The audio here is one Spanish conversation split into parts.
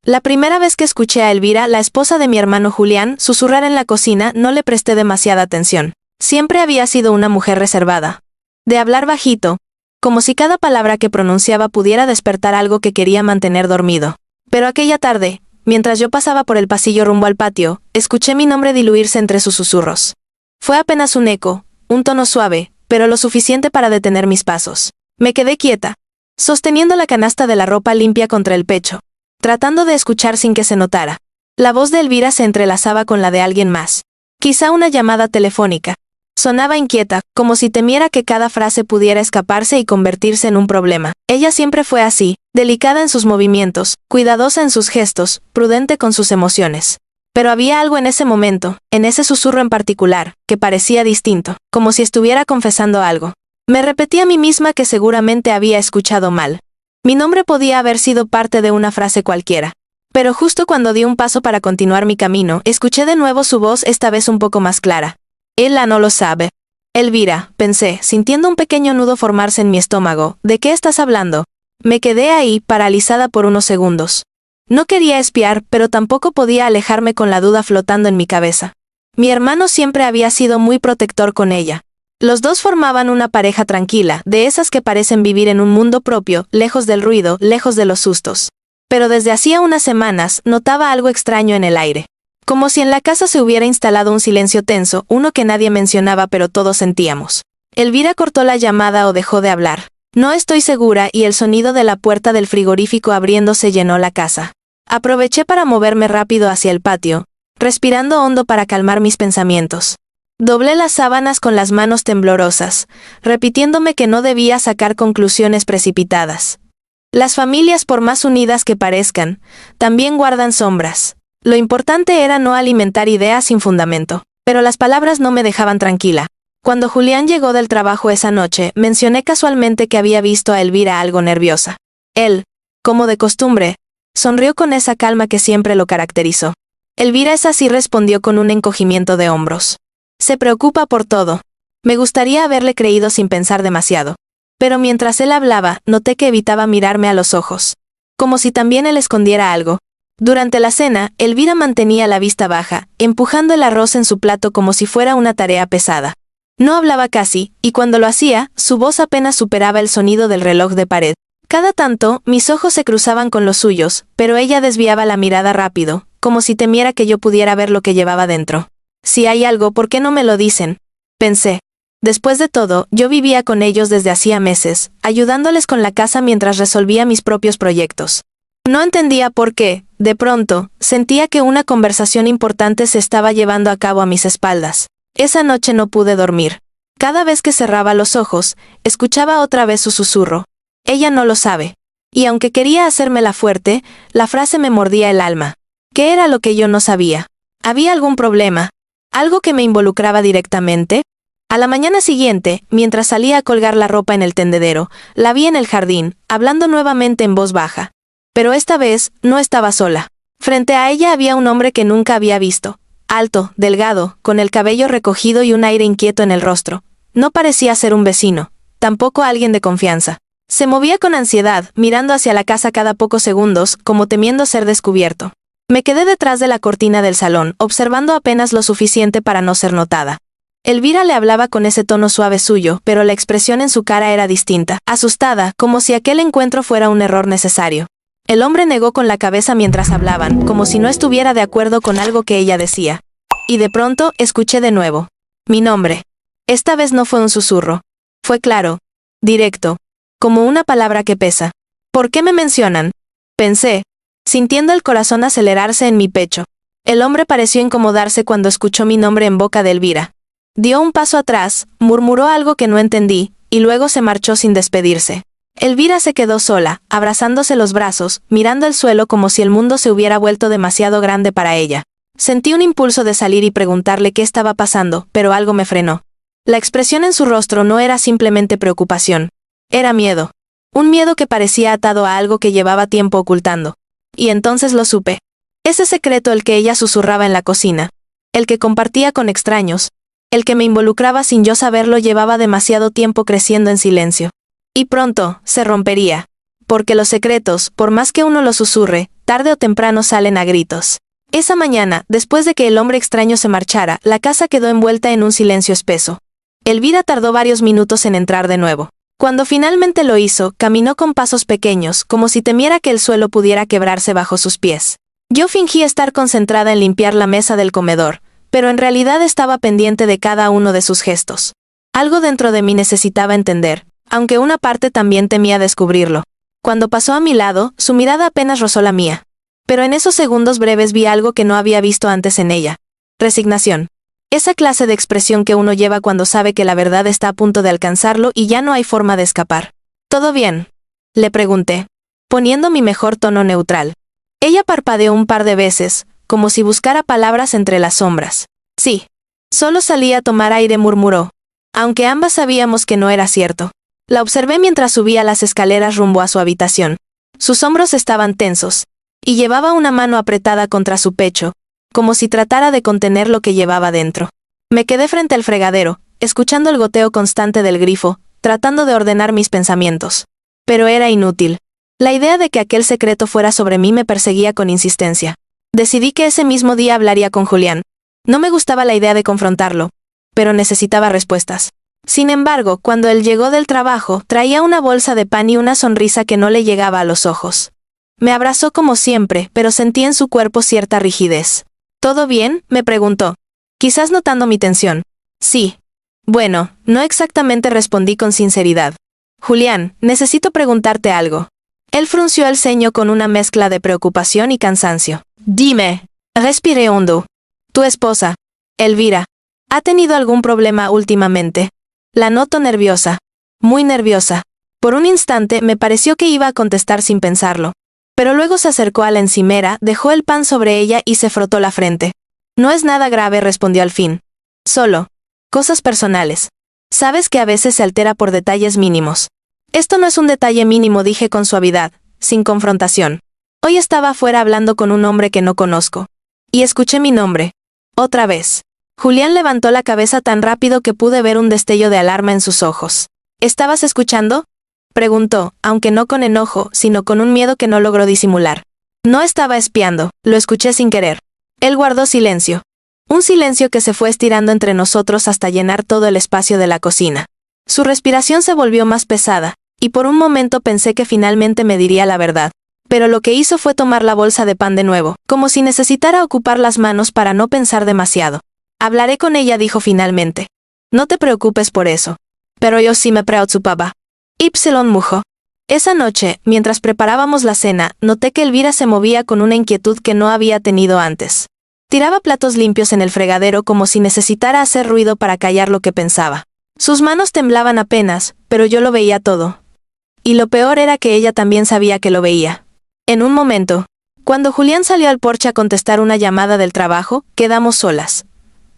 La primera vez que escuché a Elvira, la esposa de mi hermano Julián, susurrar en la cocina, no le presté demasiada atención. Siempre había sido una mujer reservada. De hablar bajito, como si cada palabra que pronunciaba pudiera despertar algo que quería mantener dormido. Pero aquella tarde, mientras yo pasaba por el pasillo rumbo al patio, escuché mi nombre diluirse entre sus susurros. Fue apenas un eco, un tono suave, pero lo suficiente para detener mis pasos. Me quedé quieta, sosteniendo la canasta de la ropa limpia contra el pecho, tratando de escuchar sin que se notara. La voz de Elvira se entrelazaba con la de alguien más. Quizá una llamada telefónica. Sonaba inquieta, como si temiera que cada frase pudiera escaparse y convertirse en un problema. Ella siempre fue así, delicada en sus movimientos, cuidadosa en sus gestos, prudente con sus emociones. Pero había algo en ese momento, en ese susurro en particular, que parecía distinto, como si estuviera confesando algo. Me repetí a mí misma que seguramente había escuchado mal. Mi nombre podía haber sido parte de una frase cualquiera. Pero justo cuando di un paso para continuar mi camino, escuché de nuevo su voz, esta vez un poco más clara. Ella no lo sabe. Elvira, pensé, sintiendo un pequeño nudo formarse en mi estómago. ¿De qué estás hablando? Me quedé ahí, paralizada por unos segundos. No quería espiar, pero tampoco podía alejarme con la duda flotando en mi cabeza. Mi hermano siempre había sido muy protector con ella. Los dos formaban una pareja tranquila, de esas que parecen vivir en un mundo propio, lejos del ruido, lejos de los sustos. Pero desde hacía unas semanas, notaba algo extraño en el aire. Como si en la casa se hubiera instalado un silencio tenso, uno que nadie mencionaba pero todos sentíamos. Elvira cortó la llamada o dejó de hablar. No estoy segura, y el sonido de la puerta del frigorífico abriéndose llenó la casa. Aproveché para moverme rápido hacia el patio, respirando hondo para calmar mis pensamientos. Doblé las sábanas con las manos temblorosas, repitiéndome que no debía sacar conclusiones precipitadas. Las familias, por más unidas que parezcan, también guardan sombras. Lo importante era no alimentar ideas sin fundamento. Pero las palabras no me dejaban tranquila. Cuando Julián llegó del trabajo esa noche, mencioné casualmente que había visto a Elvira algo nerviosa. Él, como de costumbre, sonrió con esa calma que siempre lo caracterizó. Elvira es así, respondió con un encogimiento de hombros. Se preocupa por todo. Me gustaría haberle creído sin pensar demasiado. Pero mientras él hablaba, noté que evitaba mirarme a los ojos. Como si también él escondiera algo. Durante la cena, Elvira mantenía la vista baja, empujando el arroz en su plato como si fuera una tarea pesada. No hablaba casi, y cuando lo hacía, su voz apenas superaba el sonido del reloj de pared. Cada tanto, mis ojos se cruzaban con los suyos, pero ella desviaba la mirada rápido, como si temiera que yo pudiera ver lo que llevaba dentro. Si hay algo, ¿por qué no me lo dicen? Pensé. Después de todo, yo vivía con ellos desde hacía meses, ayudándoles con la casa mientras resolvía mis propios proyectos. No entendía por qué, de pronto, sentía que una conversación importante se estaba llevando a cabo a mis espaldas. Esa noche no pude dormir. Cada vez que cerraba los ojos, escuchaba otra vez su susurro. Ella no lo sabe. Y aunque quería hacérmela fuerte, la frase me mordía el alma. ¿Qué era lo que yo no sabía? ¿Había algún problema? ¿Algo que me involucraba directamente? A la mañana siguiente, mientras salía a colgar la ropa en el tendedero, la vi en el jardín, hablando nuevamente en voz baja. Pero esta vez, no estaba sola. Frente a ella había un hombre que nunca había visto. Alto, delgado, con el cabello recogido y un aire inquieto en el rostro. No parecía ser un vecino, tampoco alguien de confianza. Se movía con ansiedad, mirando hacia la casa cada pocos segundos, como temiendo ser descubierto. Me quedé detrás de la cortina del salón, observando apenas lo suficiente para no ser notada. Elvira le hablaba con ese tono suave suyo, pero la expresión en su cara era distinta, asustada, como si aquel encuentro fuera un error necesario. El hombre negó con la cabeza mientras hablaban, como si no estuviera de acuerdo con algo que ella decía. Y de pronto, escuché de nuevo. Mi nombre. Esta vez no fue un susurro. Fue claro, directo, como una palabra que pesa. ¿Por qué me mencionan? Pensé, sintiendo el corazón acelerarse en mi pecho. El hombre pareció incomodarse cuando escuchó mi nombre en boca de Elvira. Dio un paso atrás, murmuró algo que no entendí, y luego se marchó sin despedirse. Elvira se quedó sola, abrazándose los brazos, mirando el suelo como si el mundo se hubiera vuelto demasiado grande para ella. Sentí un impulso de salir y preguntarle qué estaba pasando, pero algo me frenó. La expresión en su rostro no era simplemente preocupación. Era miedo. Un miedo que parecía atado a algo que llevaba tiempo ocultando. Y entonces lo supe. Ese secreto el que ella susurraba en la cocina. El que compartía con extraños. El que me involucraba sin yo saberlo llevaba demasiado tiempo creciendo en silencio. Y pronto, se rompería. Porque los secretos, por más que uno los susurre, tarde o temprano salen a gritos. Esa mañana, después de que el hombre extraño se marchara, la casa quedó envuelta en un silencio espeso. Elvira tardó varios minutos en entrar de nuevo. Cuando finalmente lo hizo, caminó con pasos pequeños, como si temiera que el suelo pudiera quebrarse bajo sus pies. Yo fingí estar concentrada en limpiar la mesa del comedor, pero en realidad estaba pendiente de cada uno de sus gestos. Algo dentro de mí necesitaba entender, aunque una parte también temía descubrirlo. Cuando pasó a mi lado, su mirada apenas rozó la mía. Pero en esos segundos breves vi algo que no había visto antes en ella. Resignación. Esa clase de expresión que uno lleva cuando sabe que la verdad está a punto de alcanzarlo y ya no hay forma de escapar. ¿Todo bien?, le pregunté, poniendo mi mejor tono neutral. Ella parpadeó un par de veces, como si buscara palabras entre las sombras. Sí. Solo salí a tomar aire, murmuró. Aunque ambas sabíamos que no era cierto. La observé mientras subía las escaleras rumbo a su habitación. Sus hombros estaban tensos, y llevaba una mano apretada contra su pecho, como si tratara de contener lo que llevaba dentro. Me quedé frente al fregadero, escuchando el goteo constante del grifo, tratando de ordenar mis pensamientos. Pero era inútil. La idea de que aquel secreto fuera sobre mí me perseguía con insistencia. Decidí que ese mismo día hablaría con Julián. No me gustaba la idea de confrontarlo, pero necesitaba respuestas. Sin embargo, cuando él llegó del trabajo, traía una bolsa de pan y una sonrisa que no le llegaba a los ojos. Me abrazó como siempre, pero sentí en su cuerpo cierta rigidez. ¿Todo bien?, me preguntó, quizás notando mi tensión. Sí. Bueno, no exactamente, respondí con sinceridad. Julián, necesito preguntarte algo. Él frunció el ceño con una mezcla de preocupación y cansancio. Dime. Respiré hondo. Tu esposa, Elvira, ¿ha tenido algún problema últimamente? La noto nerviosa. Muy nerviosa. Por un instante me pareció que iba a contestar sin pensarlo. Pero luego se acercó a la encimera, dejó el pan sobre ella y se frotó la frente. No es nada grave, respondió al fin. Solo cosas personales. Sabes que a veces se altera por detalles mínimos. Esto no es un detalle mínimo, dije con suavidad, sin confrontación. Hoy estaba afuera hablando con un hombre que no conozco. Y escuché mi nombre. Otra vez. Julián levantó la cabeza tan rápido que pude ver un destello de alarma en sus ojos. ¿Estabas escuchando?, preguntó, aunque no con enojo, sino con un miedo que no logró disimular. No estaba espiando, lo escuché sin querer. Él guardó silencio. Un silencio que se fue estirando entre nosotros hasta llenar todo el espacio de la cocina. Su respiración se volvió más pesada, y por un momento pensé que finalmente me diría la verdad. Pero lo que hizo fue tomar la bolsa de pan de nuevo, como si necesitara ocupar las manos para no pensar demasiado. Hablaré con ella, dijo finalmente. No te preocupes por eso. Pero yo sí me preocupaba. Mujo. Esa noche, mientras preparábamos la cena, noté que Elvira se movía con una inquietud que no había tenido antes. Tiraba platos limpios en el fregadero como si necesitara hacer ruido para callar lo que pensaba. Sus manos temblaban apenas, pero yo lo veía todo. Y lo peor era que ella también sabía que lo veía. En un momento, cuando Julián salió al porche a contestar una llamada del trabajo, quedamos solas.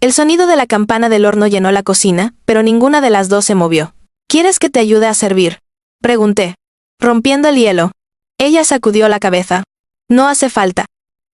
El sonido de la campana del horno llenó la cocina, pero ninguna de las dos se movió. ¿Quieres que te ayude a servir?, pregunté, rompiendo el hielo. Ella sacudió la cabeza. No hace falta.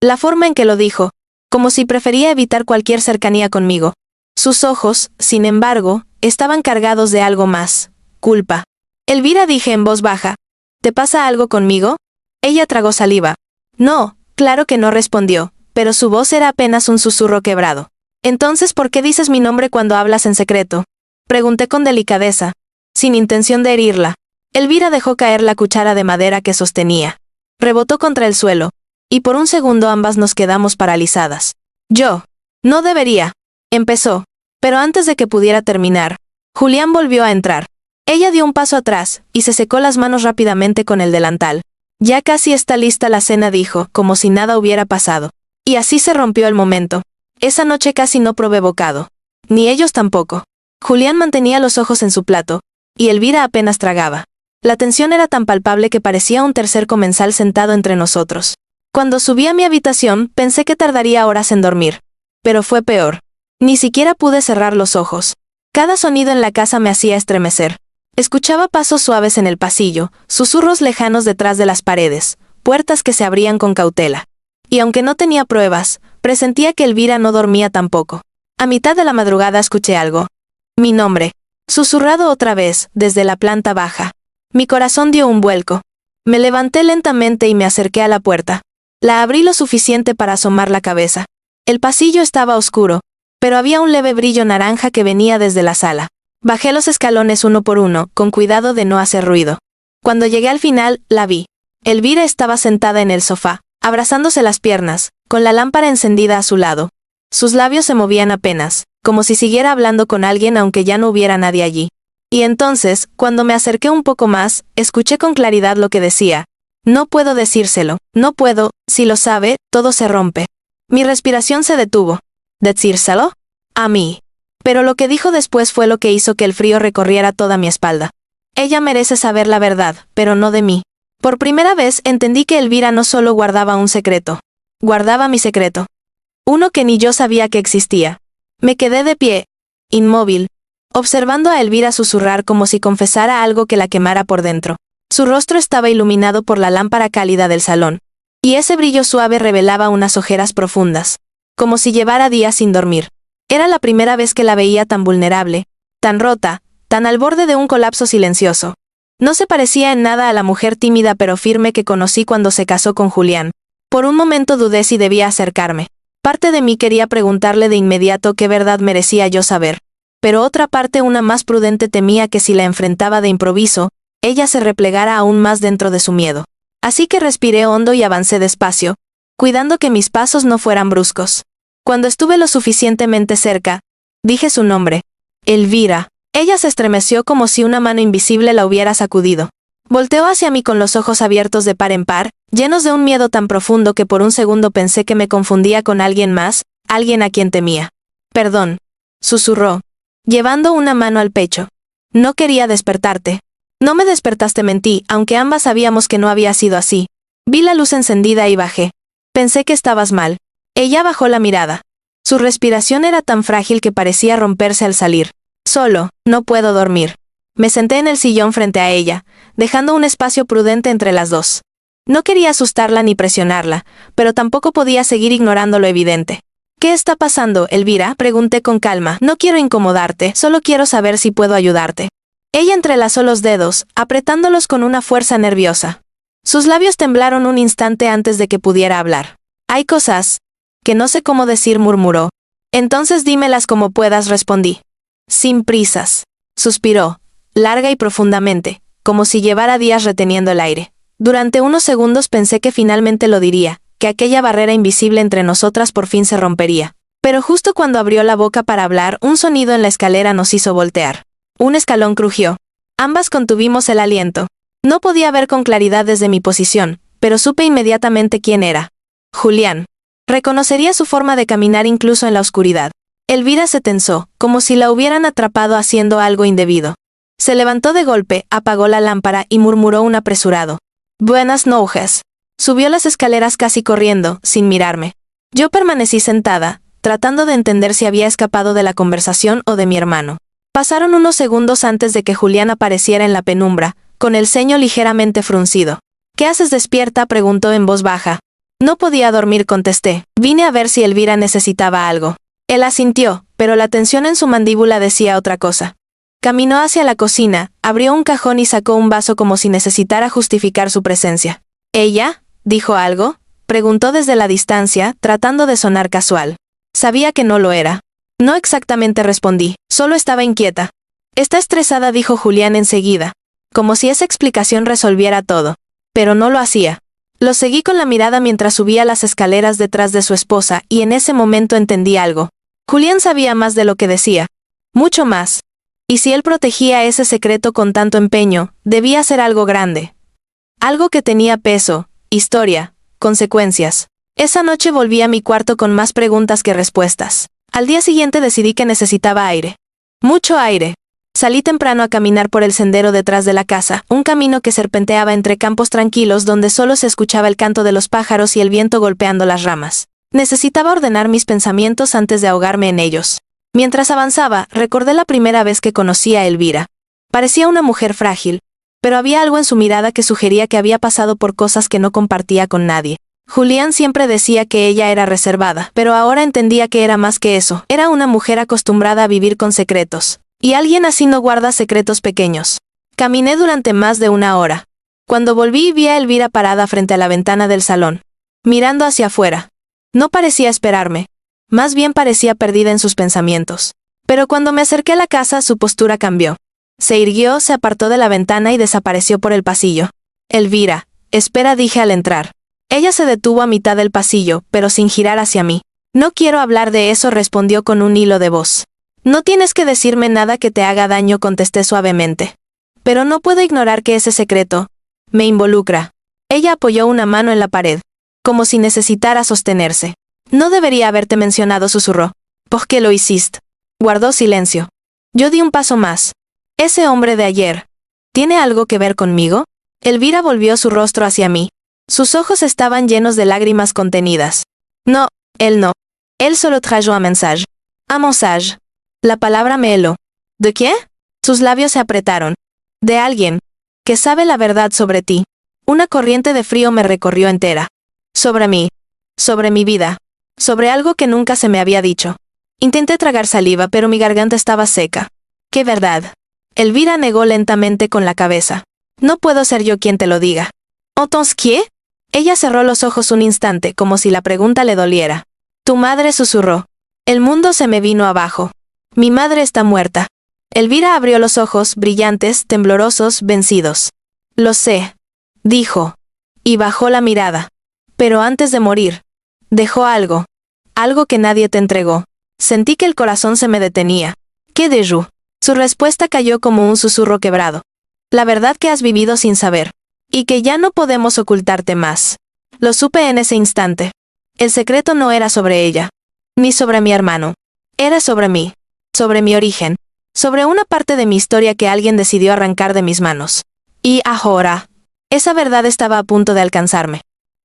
La forma en que lo dijo, como si prefería evitar cualquier cercanía conmigo. Sus ojos, sin embargo, estaban cargados de algo más. Culpa. Elvira, dije en voz baja. ¿Te pasa algo conmigo? Ella tragó saliva. No, claro que no, respondió, pero su voz era apenas un susurro quebrado. Entonces, ¿por qué dices mi nombre cuando hablas en secreto?, pregunté con delicadeza, sin intención de herirla. Elvira dejó caer la cuchara de madera que sostenía. Rebotó contra el suelo, y por un segundo ambas nos quedamos paralizadas. Yo. No debería. Empezó, pero antes de que pudiera terminar, Julián volvió a entrar. Ella dio un paso atrás, y se secó las manos rápidamente con el delantal. Ya casi está lista la cena, dijo, como si nada hubiera pasado. Y así se rompió el momento. Esa noche casi no probé bocado. Ni ellos tampoco. Julián mantenía los ojos en su plato, y Elvira apenas tragaba. La tensión era tan palpable que parecía un tercer comensal sentado entre nosotros. Cuando subí a mi habitación, pensé que tardaría horas en dormir. Pero fue peor. Ni siquiera pude cerrar los ojos. Cada sonido en la casa me hacía estremecer. Escuchaba pasos suaves en el pasillo, susurros lejanos detrás de las paredes, puertas que se abrían con cautela. Y aunque no tenía pruebas, presentía que Elvira no dormía tampoco. A mitad de la madrugada escuché algo. Mi nombre. Susurrado otra vez, desde la planta baja. Mi corazón dio un vuelco. Me levanté lentamente y me acerqué a la puerta. La abrí lo suficiente para asomar la cabeza. El pasillo estaba oscuro, pero había un leve brillo naranja que venía desde la sala. Bajé los escalones uno por uno, con cuidado de no hacer ruido. Cuando llegué al final, la vi. Elvira estaba sentada en el sofá, abrazándose las piernas, con la lámpara encendida a su lado. Sus labios se movían apenas, como si siguiera hablando con alguien aunque ya no hubiera nadie allí. Y entonces, cuando me acerqué un poco más, escuché con claridad lo que decía. No puedo decírselo, no puedo, si lo sabe, todo se rompe. Mi respiración se detuvo. ¿Decírselo? A mí. Pero lo que dijo después fue lo que hizo que el frío recorriera toda mi espalda. Ella merece saber la verdad, pero no de mí. Por primera vez entendí que Elvira no solo guardaba un secreto. Guardaba mi secreto. Uno que ni yo sabía que existía. Me quedé de pie, inmóvil, observando a Elvira susurrar como si confesara algo que la quemara por dentro. Su rostro estaba iluminado por la lámpara cálida del salón, y ese brillo suave revelaba unas ojeras profundas, como si llevara días sin dormir. Era la primera vez que la veía tan vulnerable, tan rota, tan al borde de un colapso silencioso. No se parecía en nada a la mujer tímida pero firme que conocí cuando se casó con Julián. Por un momento dudé si debía acercarme. Parte de mí quería preguntarle de inmediato qué verdad merecía yo saber, pero otra parte, una más prudente, temía que si la enfrentaba de improviso, ella se replegara aún más dentro de su miedo. Así que respiré hondo y avancé despacio, cuidando que mis pasos no fueran bruscos. Cuando estuve lo suficientemente cerca, dije su nombre. Elvira. Ella se estremeció como si una mano invisible la hubiera sacudido. Volteó hacia mí con los ojos abiertos de par en par, llenos de un miedo tan profundo que por un segundo pensé que me confundía con alguien más, alguien a quien temía. Perdón, susurró, llevando una mano al pecho. No quería despertarte. No me despertaste, mentí, aunque ambas sabíamos que no había sido así. Vi la luz encendida y bajé. Pensé que estabas mal. Ella bajó la mirada. Su respiración era tan frágil que parecía romperse al salir. Solo, no puedo dormir. Me senté en el sillón frente a ella, dejando un espacio prudente entre las dos. No quería asustarla ni presionarla, pero tampoco podía seguir ignorando lo evidente. ¿Qué está pasando, Elvira?, pregunté con calma. No quiero incomodarte, solo quiero saber si puedo ayudarte. Ella entrelazó los dedos, apretándolos con una fuerza nerviosa. Sus labios temblaron un instante antes de que pudiera hablar. Hay cosas que no sé cómo decir, murmuró. Entonces dímelas como puedas, respondí. Sin prisas. Suspiró, larga y profundamente, como si llevara días reteniendo el aire. Durante unos segundos pensé que finalmente lo diría, que aquella barrera invisible entre nosotras por fin se rompería. Pero justo cuando abrió la boca para hablar, un sonido en la escalera nos hizo voltear. Un escalón crujió. Ambas contuvimos el aliento. No podía ver con claridad desde mi posición, pero supe inmediatamente quién era. Julián. Reconocería su forma de caminar incluso en la oscuridad. Elvira se tensó, como si la hubieran atrapado haciendo algo indebido. Se levantó de golpe, apagó la lámpara y murmuró un apresurado. Buenas noches. Subió las escaleras casi corriendo, sin mirarme. Yo permanecí sentada, tratando de entender si había escapado de la conversación o de mi hermano. Pasaron unos segundos antes de que Julián apareciera en la penumbra, con el ceño ligeramente fruncido. ¿Qué haces despierta?, preguntó en voz baja. No podía dormir, contesté. Vine a ver si Elvira necesitaba algo. Él asintió, pero la tensión en su mandíbula decía otra cosa. Caminó hacia la cocina, abrió un cajón y sacó un vaso como si necesitara justificar su presencia. ¿Ella? ¿Dijo algo?, preguntó desde la distancia, tratando de sonar casual. Sabía que no lo era. No exactamente, respondí, solo estaba inquieta. Está estresada, dijo Julián enseguida, como si esa explicación resolviera todo. Pero no lo hacía. Lo seguí con la mirada mientras subía las escaleras detrás de su esposa, y en ese momento entendí algo. Julián sabía más de lo que decía. Mucho más. Y si él protegía ese secreto con tanto empeño, debía ser algo grande. Algo que tenía peso, historia, consecuencias. Esa noche volví a mi cuarto con más preguntas que respuestas. Al día siguiente decidí que necesitaba aire. Mucho aire. Salí temprano a caminar por el sendero detrás de la casa, un camino que serpenteaba entre campos tranquilos donde solo se escuchaba el canto de los pájaros y el viento golpeando las ramas. Necesitaba ordenar mis pensamientos antes de ahogarme en ellos. Mientras avanzaba, recordé la primera vez que conocí a Elvira. Parecía una mujer frágil, pero había algo en su mirada que sugería que había pasado por cosas que no compartía con nadie. Julián siempre decía que ella era reservada, pero ahora entendía que era más que eso. Era una mujer acostumbrada a vivir con secretos. Y alguien así no guarda secretos pequeños. Caminé durante más de una hora. Cuando volví vi a Elvira parada frente a la ventana del salón. mirando hacia afuera. No parecía esperarme. Más bien parecía perdida en sus pensamientos. Pero cuando me acerqué a la casa, su postura cambió. Se irguió, se apartó de la ventana y desapareció por el pasillo. Elvira, espera, dije al entrar. Ella se detuvo a mitad del pasillo, pero sin girar hacia mí. No quiero hablar de eso, respondió con un hilo de voz. No tienes que decirme nada que te haga daño, contesté suavemente. Pero no puedo ignorar que ese secreto me involucra. Ella apoyó una mano en la pared, como si necesitara sostenerse. No debería haberte mencionado, susurró. ¿Por qué lo hiciste? Guardó silencio. Yo di un paso más. Ese hombre de ayer, ¿tiene algo que ver conmigo? Elvira volvió su rostro hacia mí. Sus ojos estaban llenos de lágrimas contenidas. No, él no. Él solo trajo un mensaje. Un mensaje. La palabra me heló. ¿De qué? Sus labios se apretaron. De alguien que sabe la verdad sobre ti. Una corriente de frío me recorrió entera. Sobre mí. Sobre mi vida. Sobre algo que nunca se me había dicho. Intenté tragar saliva, pero mi garganta estaba seca. ¿Qué verdad? Elvira negó lentamente con la cabeza. No puedo ser yo quien te lo diga. ¿Entonces qué? Ella cerró los ojos un instante, como si la pregunta le doliera. Tu madre, susurró. El mundo se me vino abajo. Mi madre está muerta. Elvira abrió los ojos, brillantes, temblorosos, vencidos. Lo sé, dijo. Y bajó la mirada. Pero antes de morir, dejó algo. Algo que nadie te entregó. Sentí que el corazón se me detenía. ¿Qué dejó? Su respuesta cayó como un susurro quebrado. La verdad que has vivido sin saber. Y que ya no podemos ocultarte más. Lo supe en ese instante. El secreto no era sobre ella. Ni sobre mi hermano. Era sobre mí. Sobre mi origen. Sobre una parte de mi historia que alguien decidió arrancar de mis manos. Y ahora, esa verdad estaba a punto de alcanzarme.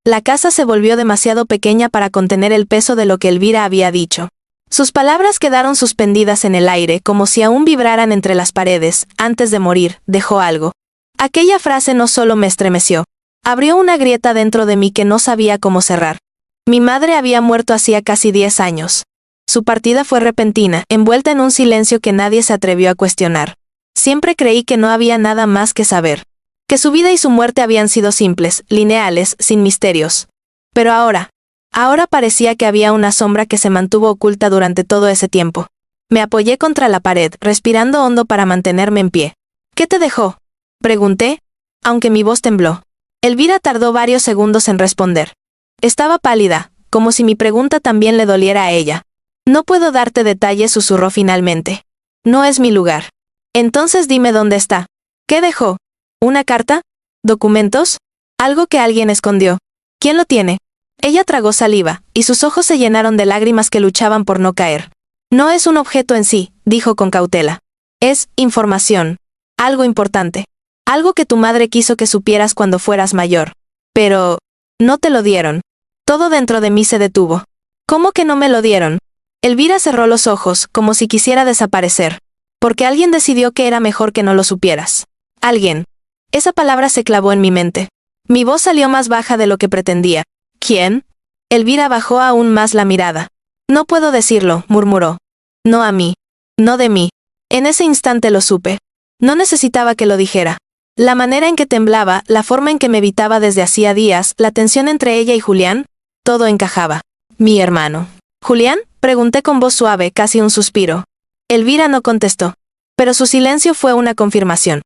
La casa se volvió demasiado pequeña para contener el peso de lo que Elvira había dicho. Sus palabras quedaron suspendidas en el aire, como si aún vibraran entre las paredes. Antes de morir, dejó algo. Aquella frase no solo me estremeció. Abrió una grieta dentro de mí que no sabía cómo cerrar. Mi madre había muerto hacía casi 10 años. Su partida fue repentina, envuelta en un silencio que nadie se atrevió a cuestionar. Siempre creí que no había nada más que saber. Que su vida y su muerte habían sido simples, lineales, sin misterios. Pero ahora parecía que había una sombra que se mantuvo oculta durante todo ese tiempo. Me apoyé contra la pared, respirando hondo para mantenerme en pie. ¿Qué te dejó? Pregunté, aunque mi voz tembló. Elvira tardó varios segundos en responder. Estaba pálida, como si mi pregunta también le doliera a ella. No puedo darte detalles, susurró finalmente. No es mi lugar. Entonces dime dónde está. ¿Qué dejó? ¿Una carta? ¿Documentos? ¿Algo que alguien escondió? ¿Quién lo tiene? Ella tragó saliva, y sus ojos se llenaron de lágrimas que luchaban por no caer. No es un objeto en sí, dijo con cautela. Es información. Algo importante. Algo que tu madre quiso que supieras cuando fueras mayor. Pero no te lo dieron. Todo dentro de mí se detuvo. ¿Cómo que no me lo dieron? Elvira cerró los ojos, como si quisiera desaparecer. Porque alguien decidió que era mejor que no lo supieras. Alguien. Esa palabra se clavó en mi mente. Mi voz salió más baja de lo que pretendía. ¿Quién? Elvira bajó aún más la mirada. No puedo decirlo, murmuró. No a mí. No de mí. En ese instante lo supe. No necesitaba que lo dijera. La manera en que temblaba, la forma en que me evitaba desde hacía días, la tensión entre ella y Julián, todo encajaba. Mi hermano. ¿Julián? Pregunté con voz suave, casi un suspiro. Elvira no contestó. Pero su silencio fue una confirmación.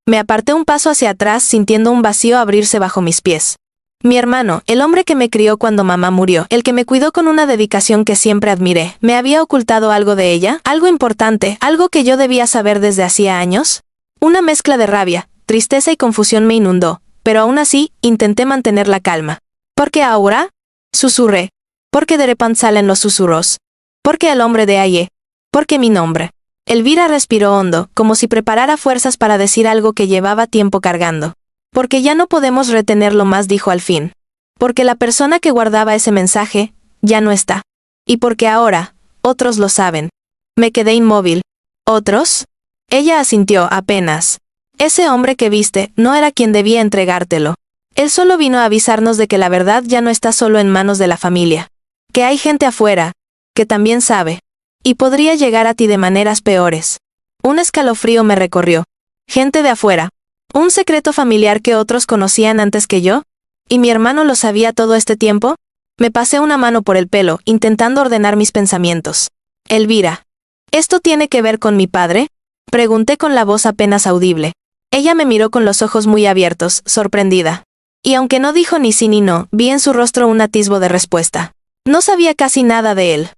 Me aparté un paso hacia atrás, sintiendo un vacío abrirse bajo mis pies. Mi hermano, el hombre que me crió cuando mamá murió, el que me cuidó con una dedicación que siempre admiré, ¿me había ocultado algo de ella? ¿Algo importante? ¿Algo que yo debía saber desde hacía años? Una mezcla de rabia, tristeza y confusión me inundó, pero aún así, intenté mantener la calma. ¿Por qué ahora? Susurré. ¿Por qué de repente salen los susurros? ¿Por qué el hombre de ayer? ¿Por qué mi nombre? Elvira respiró hondo, como si preparara fuerzas para decir algo que llevaba tiempo cargando. Porque ya no podemos retenerlo más, dijo al fin. Porque la persona que guardaba ese mensaje, ya no está. Y porque ahora, otros lo saben. Me quedé inmóvil. ¿Otros? Ella asintió apenas. Ese hombre que viste no era quien debía entregártelo. Él solo vino a avisarnos de que la verdad ya no está solo en manos de la familia. Que hay gente afuera, que también sabe. Y podría llegar a ti de maneras peores. Un escalofrío me recorrió. Gente de afuera. ¿Un secreto familiar que otros conocían antes que yo? ¿Y mi hermano lo sabía todo este tiempo? Me pasé una mano por el pelo, intentando ordenar mis pensamientos. Elvira. ¿Esto tiene que ver con mi padre? Pregunté con la voz apenas audible. Ella me miró con los ojos muy abiertos, sorprendida. Y aunque no dijo ni sí ni no, vi en su rostro un atisbo de respuesta. No sabía casi nada de él.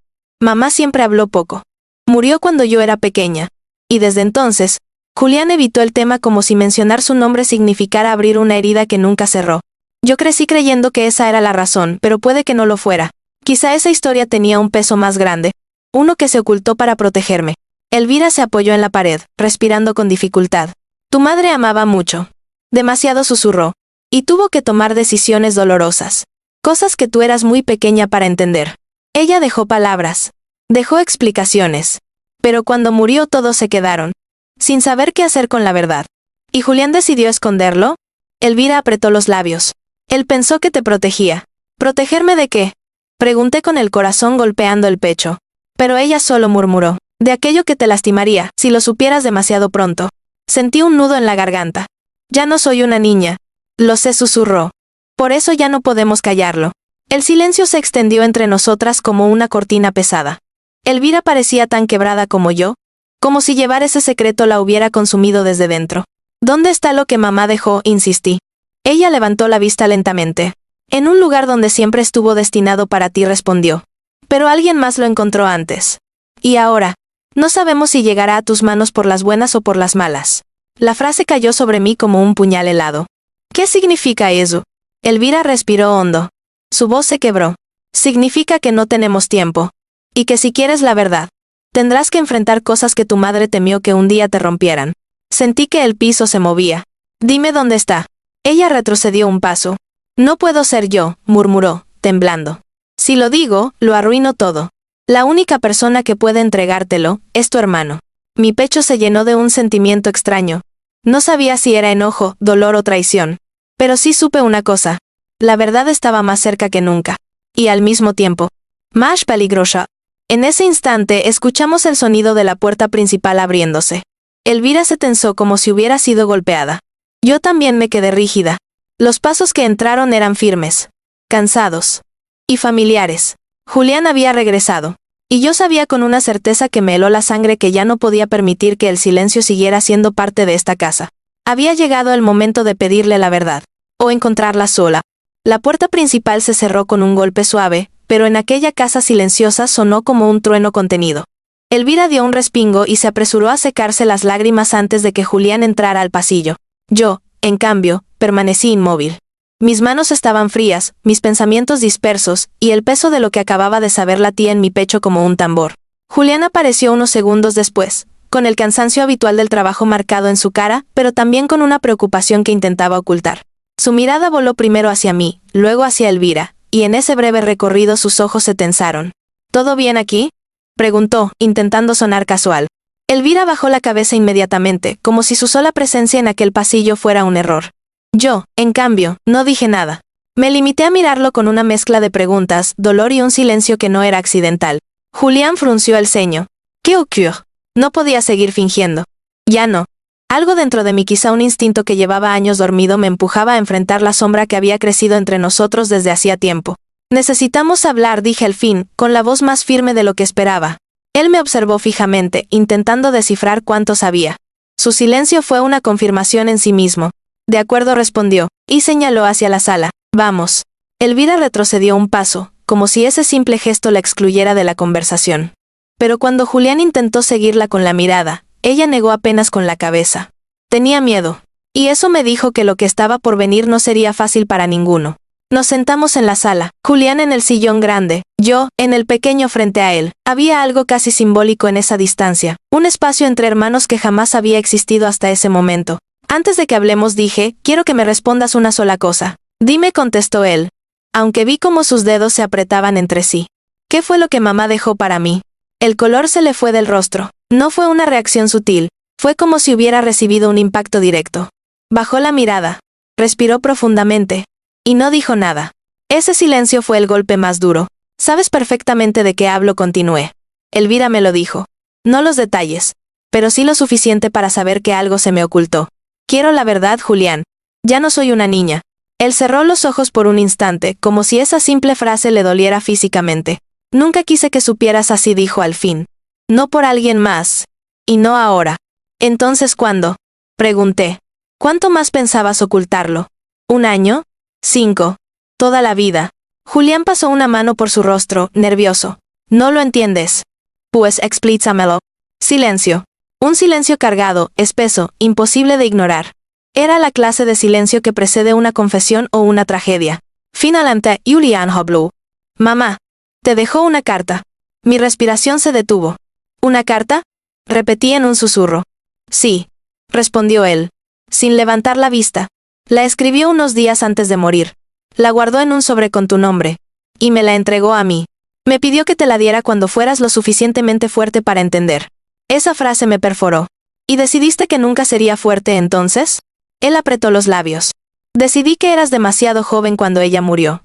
Mamá siempre habló poco. Murió cuando yo era pequeña. Y desde entonces, Julián evitó el tema como si mencionar su nombre significara abrir una herida que nunca cerró. Yo crecí creyendo que esa era la razón, pero puede que no lo fuera. Quizá esa historia tenía un peso más grande, uno que se ocultó para protegerme. Elvira se apoyó en la pared, respirando con dificultad. Tu madre amaba mucho. Demasiado susurró. Y tuvo que tomar decisiones dolorosas. Cosas que tú eras muy pequeña para entender. Ella dejó palabras. Dejó explicaciones. Pero cuando murió todos se quedaron, sin saber qué hacer con la verdad. ¿Y Julián decidió esconderlo? Elvira apretó los labios. Él pensó que te protegía. ¿Protegerme de qué? Pregunté con el corazón golpeando el pecho. Pero ella solo murmuró. De aquello que te lastimaría, si lo supieras demasiado pronto. Sentí un nudo en la garganta. Ya no soy una niña. Lo sé, susurró. Por eso ya no podemos callarlo. El silencio se extendió entre nosotras como una cortina pesada. Elvira parecía tan quebrada como yo, como si llevar ese secreto la hubiera consumido desde dentro. ¿Dónde está lo que mamá dejó?, insistí. Ella levantó la vista lentamente. En un lugar donde siempre estuvo destinado para ti, respondió. Pero alguien más lo encontró antes. Y ahora, no sabemos si llegará a tus manos por las buenas o por las malas. La frase cayó sobre mí como un puñal helado. ¿Qué significa eso? Elvira respiró hondo. Su voz se quebró. Significa que no tenemos tiempo. Y que si quieres la verdad, tendrás que enfrentar cosas que tu madre temió que un día te rompieran. Sentí que el piso se movía. Dime dónde está. Ella retrocedió un paso. No puedo ser yo, murmuró, temblando. Si lo digo, lo arruino todo. La única persona que puede entregártelo es tu hermano. Mi pecho se llenó de un sentimiento extraño. No sabía si era enojo, dolor o traición. Pero sí supe una cosa. La verdad estaba más cerca que nunca. Y al mismo tiempo, más peligrosa. En ese instante escuchamos el sonido de la puerta principal abriéndose. Elvira se tensó como si hubiera sido golpeada. Yo también me quedé rígida. Los pasos que entraron eran firmes, cansados y familiares. Julián había regresado. Y yo sabía con una certeza que me heló la sangre que ya no podía permitir que el silencio siguiera siendo parte de esta casa. Había llegado el momento de pedirle la verdad, o encontrarla sola. La puerta principal se cerró con un golpe suave, pero en aquella casa silenciosa sonó como un trueno contenido. Elvira dio un respingo y se apresuró a secarse las lágrimas antes de que Julián entrara al pasillo. Yo, en cambio, permanecí inmóvil. Mis manos estaban frías, mis pensamientos dispersos, y el peso de lo que acababa de saber latía en mi pecho como un tambor. Julián apareció unos segundos después, con el cansancio habitual del trabajo marcado en su cara, pero también con una preocupación que intentaba ocultar. Su mirada voló primero hacia mí, luego hacia Elvira, y en ese breve recorrido sus ojos se tensaron. ¿Todo bien aquí?, preguntó, intentando sonar casual. Elvira bajó la cabeza inmediatamente, como si su sola presencia en aquel pasillo fuera un error. Yo, en cambio, no dije nada. Me limité a mirarlo con una mezcla de preguntas, dolor y un silencio que no era accidental. Julián frunció el ceño. ¿Qué ocurrió? No podía seguir fingiendo. Ya no. Algo dentro de mí, quizá un instinto que llevaba años dormido, me empujaba a enfrentar la sombra que había crecido entre nosotros desde hacía tiempo. Necesitamos hablar, dije al fin, con la voz más firme de lo que esperaba. Él me observó fijamente, intentando descifrar cuánto sabía. Su silencio fue una confirmación en sí mismo. De acuerdo, respondió, y señaló hacia la sala. Vamos. Elvira retrocedió un paso, como si ese simple gesto la excluyera de la conversación. Pero cuando Julián intentó seguirla con la mirada, ella negó apenas con la cabeza. Tenía miedo. Y eso me dijo que lo que estaba por venir no sería fácil para ninguno. Nos sentamos en la sala, Julián en el sillón grande, yo, en el pequeño frente a él. Había algo casi simbólico en esa distancia, un espacio entre hermanos que jamás había existido hasta ese momento. Antes de que hablemos, dije, quiero que me respondas una sola cosa. Dime, contestó él, aunque vi cómo sus dedos se apretaban entre sí. ¿Qué fue lo que mamá dejó para mí? El color se le fue del rostro. No fue una reacción sutil, fue como si hubiera recibido un impacto directo. Bajó la mirada, respiró profundamente, y no dijo nada. Ese silencio fue el golpe más duro. Sabes perfectamente de qué hablo, continué. Elvira me lo dijo. No los detalles, pero sí lo suficiente para saber que algo se me ocultó. Quiero la verdad, Julián. Ya no soy una niña. Él cerró los ojos por un instante, como si esa simple frase le doliera físicamente. Nunca quise que supieras así, dijo al fin. No por alguien más. Y no ahora. Entonces, ¿cuándo? Pregunté. ¿Cuánto más pensabas ocultarlo? ¿1 año? 5. Toda la vida. Julián pasó una mano por su rostro, nervioso. ¿No lo entiendes? Pues explícamelo. Silencio. Un silencio cargado, espeso, imposible de ignorar. Era la clase de silencio que precede una confesión o una tragedia. Finalmente, Julián habló. Mamá. Te dejó una carta. Mi respiración se detuvo. ¿Una carta? Repetí en un susurro. Sí, respondió él, sin levantar la vista. La escribió unos días antes de morir. La guardó en un sobre con tu nombre. Y me la entregó a mí. Me pidió que te la diera cuando fueras lo suficientemente fuerte para entender. Esa frase me perforó. ¿Y decidiste que nunca sería fuerte entonces? Él apretó los labios. Decidí que eras demasiado joven cuando ella murió.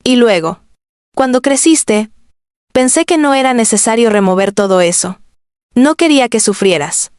Y luego, cuando creciste, pensé que no era necesario remover todo eso. No quería que sufrieras.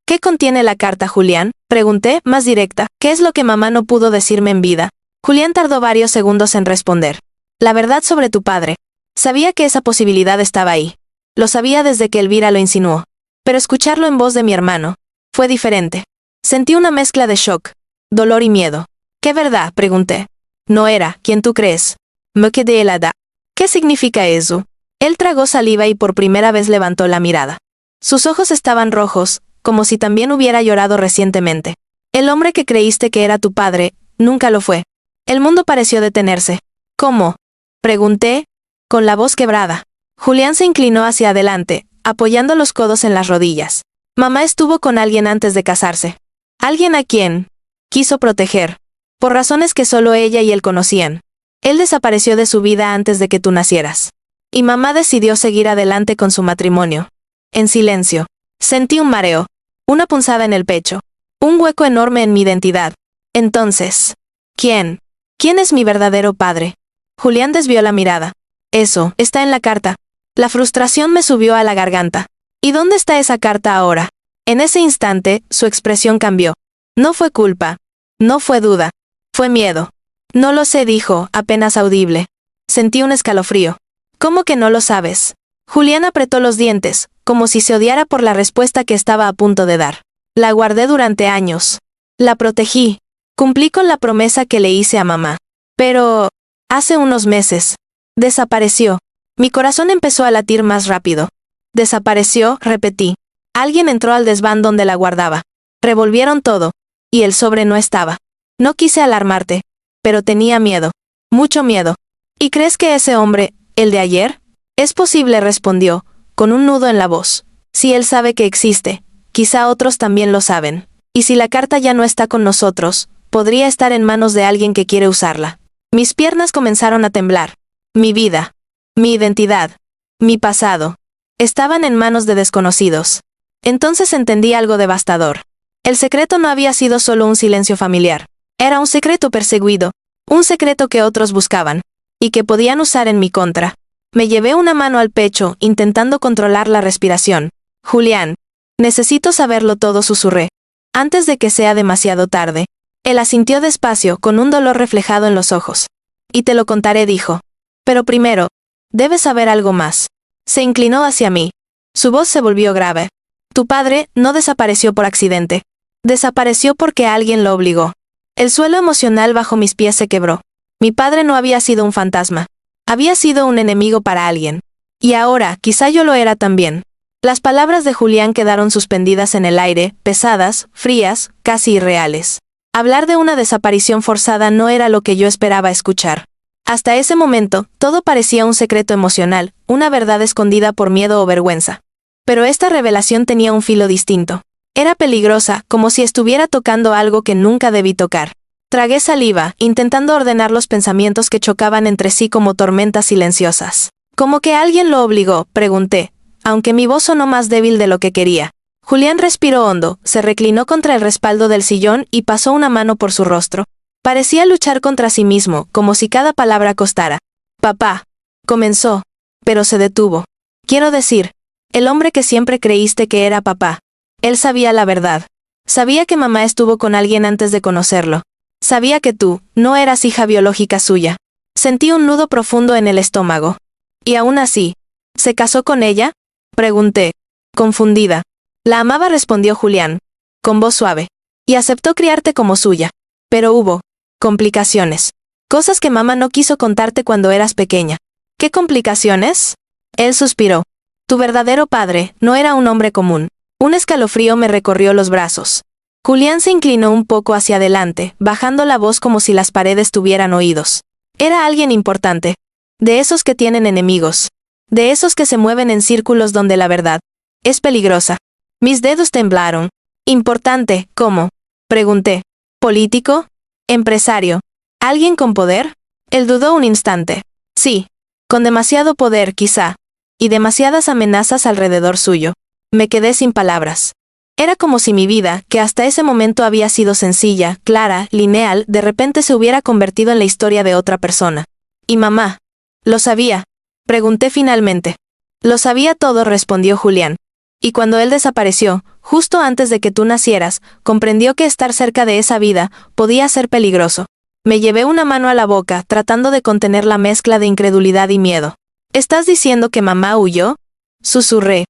¿Qué contiene la carta, Julián? Pregunté, más directa. ¿Qué es lo que mamá no pudo decirme en vida? Julián tardó varios segundos en responder. La verdad sobre tu padre. Sabía que esa posibilidad estaba ahí. Lo sabía desde que Elvira lo insinuó. Pero escucharlo en voz de mi hermano fue diferente. Sentí una mezcla de shock, dolor y miedo. ¿Qué verdad? Pregunté. No era, ¿quién tú crees? Me quedé helada. ¿Qué significa eso? Él tragó saliva y por primera vez levantó la mirada. Sus ojos estaban rojos, como si también hubiera llorado recientemente. El hombre que creíste que era tu padre, nunca lo fue. El mundo pareció detenerse. ¿Cómo? Pregunté, con la voz quebrada. Julián se inclinó hacia adelante, apoyando los codos en las rodillas. Mamá estuvo con alguien antes de casarse. Alguien a quien quiso proteger, por razones que solo ella y él conocían. Él desapareció de su vida antes de que tú nacieras. Y mamá decidió seguir adelante con su matrimonio. En silencio. Sentí un mareo, una punzada en el pecho, un hueco enorme en mi identidad. Entonces, ¿quién? ¿Quién es mi verdadero padre? Julián desvió la mirada. Eso, está en la carta. La frustración me subió a la garganta. ¿Y dónde está esa carta ahora? En ese instante, su expresión cambió. No fue culpa. No fue duda. Fue miedo. No lo sé, dijo, apenas audible. Sentí un escalofrío. ¿Cómo que no lo sabes? Julián apretó los dientes, como si se odiara por la respuesta que estaba a punto de dar. La guardé durante años. La protegí. Cumplí con la promesa que le hice a mamá. Pero, hace unos meses, desapareció. Mi corazón empezó a latir más rápido. Desapareció, repetí. Alguien entró al desván donde la guardaba. Revolvieron todo. Y el sobre no estaba. No quise alarmarte. Pero tenía miedo. Mucho miedo. ¿Y crees que ese hombre, el de ayer? Es posible, respondió, con un nudo en la voz. Si él sabe que existe, quizá otros también lo saben. Y si la carta ya no está con nosotros, podría estar en manos de alguien que quiere usarla. Mis piernas comenzaron a temblar. Mi vida, mi identidad, mi pasado, estaban en manos de desconocidos. Entonces entendí algo devastador. El secreto no había sido solo un silencio familiar. Era un secreto perseguido, un secreto que otros buscaban, y que podían usar en mi contra. Me llevé una mano al pecho, intentando controlar la respiración. Julián, necesito saberlo todo, susurré. Antes de que sea demasiado tarde. Él asintió despacio, con un dolor reflejado en los ojos. Y te lo contaré, dijo. Pero primero, debes saber algo más. Se inclinó hacia mí. Su voz se volvió grave. Tu padre no desapareció por accidente. Desapareció porque alguien lo obligó. El suelo emocional bajo mis pies se quebró. Mi padre no había sido un fantasma. Había sido un enemigo para alguien. Y ahora, quizá yo lo era también. Las palabras de Julián quedaron suspendidas en el aire, pesadas, frías, casi irreales. Hablar de una desaparición forzada no era lo que yo esperaba escuchar. Hasta ese momento, todo parecía un secreto emocional, una verdad escondida por miedo o vergüenza. Pero esta revelación tenía un filo distinto. Era peligrosa, como si estuviera tocando algo que nunca debí tocar. Tragué saliva, intentando ordenar los pensamientos que chocaban entre sí como tormentas silenciosas. ¿Cómo que alguien lo obligó?, pregunté, aunque mi voz sonó más débil de lo que quería. Julián respiró hondo, se reclinó contra el respaldo del sillón y pasó una mano por su rostro. Parecía luchar contra sí mismo, como si cada palabra costara. Papá, comenzó, pero se detuvo. Quiero decir, el hombre que siempre creíste que era papá. Él sabía la verdad. Sabía que mamá estuvo con alguien antes de conocerlo. Sabía que tú no eras hija biológica suya. Sentí un nudo profundo en el estómago. Y aún así, ¿se casó con ella? Pregunté, confundida. La amaba, respondió Julián, con voz suave. Y aceptó criarte como suya. Pero hubo complicaciones. Cosas que mamá no quiso contarte cuando eras pequeña. ¿Qué complicaciones? Él suspiró. Tu verdadero padre no era un hombre común. Un escalofrío me recorrió los brazos. Julián se inclinó un poco hacia adelante, bajando la voz como si las paredes tuvieran oídos. Era alguien importante. De esos que tienen enemigos. De esos que se mueven en círculos donde la verdad es peligrosa. Mis dedos temblaron. ¿Importante? ¿Cómo? Pregunté. ¿Político? ¿Empresario? ¿Alguien con poder? Él dudó un instante. Sí. Con demasiado poder, quizá. Y demasiadas amenazas alrededor suyo. Me quedé sin palabras. Era como si mi vida, que hasta ese momento había sido sencilla, clara, lineal, de repente se hubiera convertido en la historia de otra persona. ¿Y mamá? ¿Lo sabía? Pregunté finalmente. Lo sabía todo, respondió Julián. Y cuando él desapareció, justo antes de que tú nacieras, comprendió que estar cerca de esa vida podía ser peligroso. Me llevé una mano a la boca, tratando de contener la mezcla de incredulidad y miedo. ¿Estás diciendo que mamá huyó? Susurré.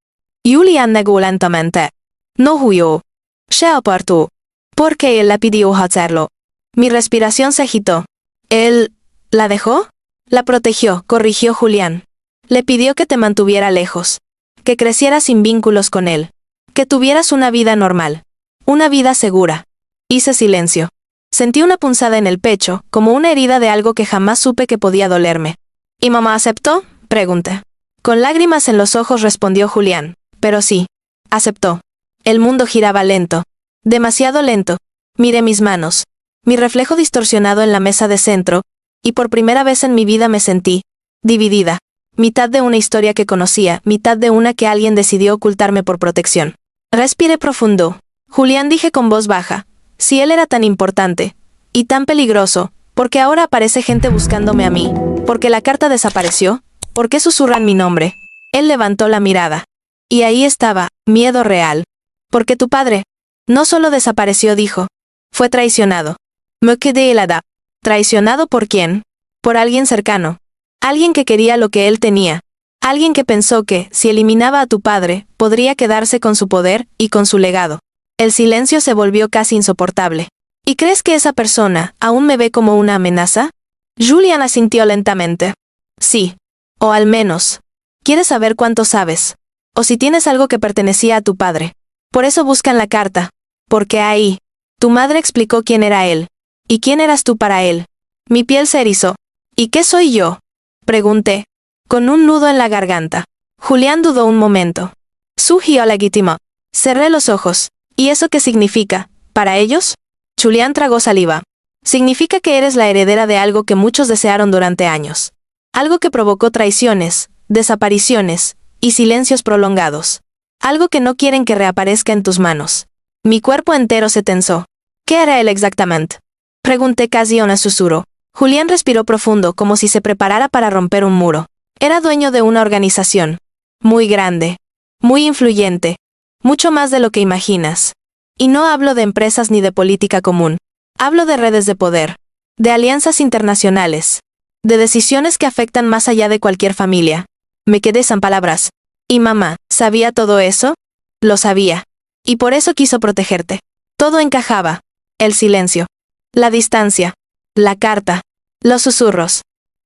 Julián negó lentamente. No huyó. Se apartó. Porque él la pidió hacerlo. Mi respiración se agitó. ¿Él la dejó? La protegió, corrigió Julián. Le pidió que te mantuviera lejos. Que crecieras sin vínculos con él. Que tuvieras una vida normal. Una vida segura. Hice silencio. Sentí una punzada en el pecho, como una herida de algo que jamás supe que podía dolerme. ¿Y mamá aceptó? Pregunté. Con lágrimas en los ojos respondió Julián. Pero sí. Aceptó. El mundo giraba lento. Demasiado lento. Miré mis manos. Mi reflejo distorsionado en la mesa de centro, y por primera vez en mi vida me sentí dividida. Mitad de una historia que conocía, mitad de una que alguien decidió ocultarme por protección. Respiré profundo. Julián, dije con voz baja. Si él era tan importante y tan peligroso, ¿por qué ahora aparece gente buscándome a mí? ¿Por qué la carta desapareció? ¿Por qué susurran mi nombre? Él levantó la mirada. Y ahí estaba, miedo real. Porque tu padre no solo desapareció, dijo. Fue traicionado. Me quedé helada. ¿Traicionado por quién? Por alguien cercano. Alguien que quería lo que él tenía. Alguien que pensó que, si eliminaba a tu padre, podría quedarse con su poder y con su legado. El silencio se volvió casi insoportable. ¿Y crees que esa persona aún me ve como una amenaza? Julián asintió lentamente. Sí. O al menos. ¿Quieres saber cuánto sabes? O si tienes algo que pertenecía a tu padre. Por eso buscan la carta. Porque ahí. Tu madre explicó quién era él. ¿Y quién eras tú para él? Mi piel se erizó. ¿Y qué soy yo? Pregunté. Con un nudo en la garganta. Julián dudó un momento. Surgió legítimo. Cerré los ojos. ¿Y eso qué significa? ¿Para ellos? Julián tragó saliva. Significa que eres la heredera de algo que muchos desearon durante años. Algo que provocó traiciones, desapariciones y silencios prolongados. Algo que no quieren que reaparezca en tus manos. Mi cuerpo entero se tensó. ¿Qué era él exactamente? Pregunté casi en un susurro. Julián respiró profundo, como si se preparara para romper un muro. Era dueño de una organización. Muy grande. Muy influyente. Mucho más de lo que imaginas. Y no hablo de empresas ni de política común. Hablo de redes de poder. De alianzas internacionales. De decisiones que afectan más allá de cualquier familia. Me quedé sin palabras. ¿Y mamá, sabía todo eso? Lo sabía. Y por eso quiso protegerte. Todo encajaba. El silencio. La distancia. La carta. Los susurros.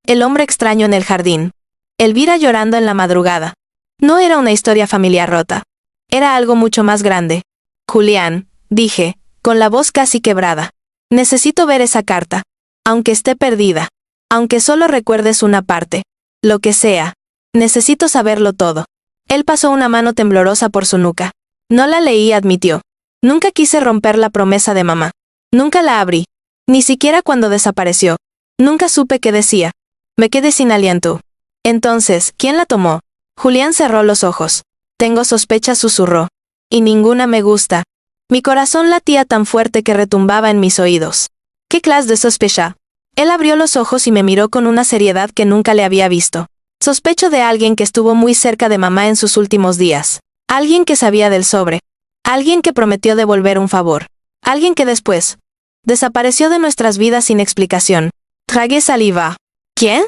El hombre extraño en el jardín. Elvira llorando en la madrugada. No era una historia familiar rota. Era algo mucho más grande. Julián, dije, con la voz casi quebrada. Necesito ver esa carta. Aunque esté perdida. Aunque solo recuerdes una parte. Lo que sea. Necesito saberlo todo. Él pasó una mano temblorosa por su nuca. No la leí, admitió. Nunca quise romper la promesa de mamá. Nunca la abrí. Ni siquiera cuando desapareció. Nunca supe qué decía. Me quedé sin aliento. Entonces, ¿quién la tomó? Julián cerró los ojos. Tengo sospechas, susurró. Y ninguna me gusta. Mi corazón latía tan fuerte que retumbaba en mis oídos. ¿Qué clase de sospecha? Él abrió los ojos y me miró con una seriedad que nunca le había visto. Sospecho de alguien que estuvo muy cerca de mamá en sus últimos días. Alguien que sabía del sobre. Alguien que prometió devolver un favor. Alguien que después Desapareció de nuestras vidas sin explicación. Tragué saliva. ¿Quién?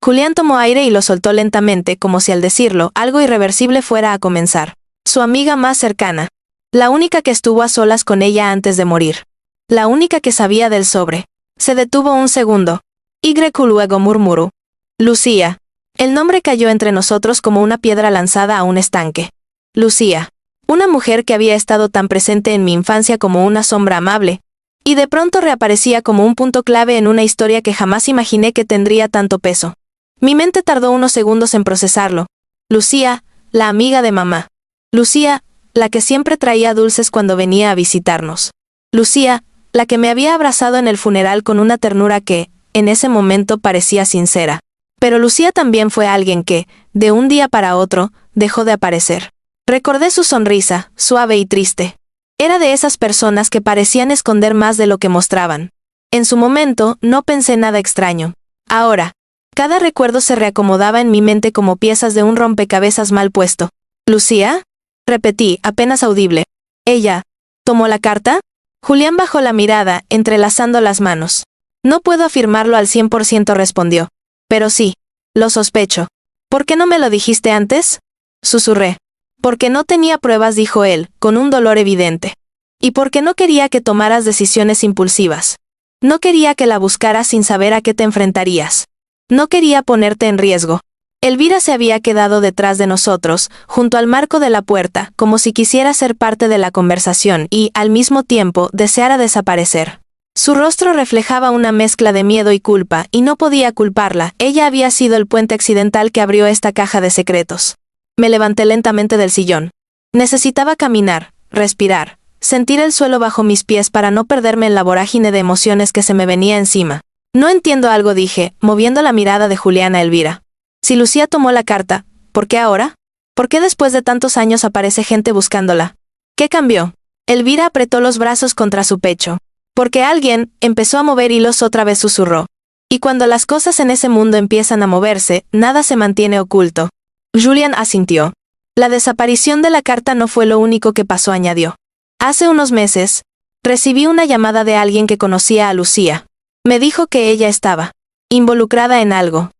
Julián tomó aire y lo soltó lentamente, como si al decirlo, algo irreversible fuera a comenzar. Su amiga más cercana. La única que estuvo a solas con ella antes de morir. La única que sabía del sobre. Se detuvo un segundo. Y luego murmuró. Lucía. El nombre cayó entre nosotros como una piedra lanzada a un estanque. Lucía. Una mujer que había estado tan presente en mi infancia como una sombra amable. Y de pronto reaparecía como un punto clave en una historia que jamás imaginé que tendría tanto peso. Mi mente tardó unos segundos en procesarlo. Lucía, la amiga de mamá. Lucía, la que siempre traía dulces cuando venía a visitarnos. Lucía, la que me había abrazado en el funeral con una ternura que, en ese momento, parecía sincera. Pero Lucía también fue alguien que, de un día para otro, dejó de aparecer. Recordé su sonrisa, suave y triste. Era de esas personas que parecían esconder más de lo que mostraban. En su momento, no pensé nada extraño. Ahora, cada recuerdo se reacomodaba en mi mente como piezas de un rompecabezas mal puesto. ¿Lucía? Repetí, apenas audible. ¿Ella tomó la carta? Julián bajó la mirada, entrelazando las manos. No puedo afirmarlo al 100%, respondió. Pero sí, lo sospecho. ¿Por qué no me lo dijiste antes? Susurré. Porque no tenía pruebas, dijo él, con un dolor evidente. Y porque no quería que tomaras decisiones impulsivas. No quería que la buscaras sin saber a qué te enfrentarías. No quería ponerte en riesgo. Elvira se había quedado detrás de nosotros, junto al marco de la puerta, como si quisiera ser parte de la conversación y, al mismo tiempo, deseara desaparecer. Su rostro reflejaba una mezcla de miedo y culpa, y no podía culparla. Ella había sido el puente accidental que abrió esta caja de secretos. Me levanté lentamente del sillón. Necesitaba caminar, respirar, sentir el suelo bajo mis pies para no perderme en la vorágine de emociones que se me venía encima. No entiendo algo, dije, moviendo la mirada de Julián a Elvira. Si Lucía tomó la carta, ¿por qué ahora? ¿Por qué después de tantos años aparece gente buscándola? ¿Qué cambió? Elvira apretó los brazos contra su pecho. Porque alguien empezó a mover hilos, otra vez susurró. Y cuando las cosas en ese mundo empiezan a moverse, nada se mantiene oculto. Julián asintió. La desaparición de la carta no fue lo único que pasó, añadió. Hace unos meses, recibí una llamada de alguien que conocía a Lucía. Me dijo que ella estaba involucrada en algo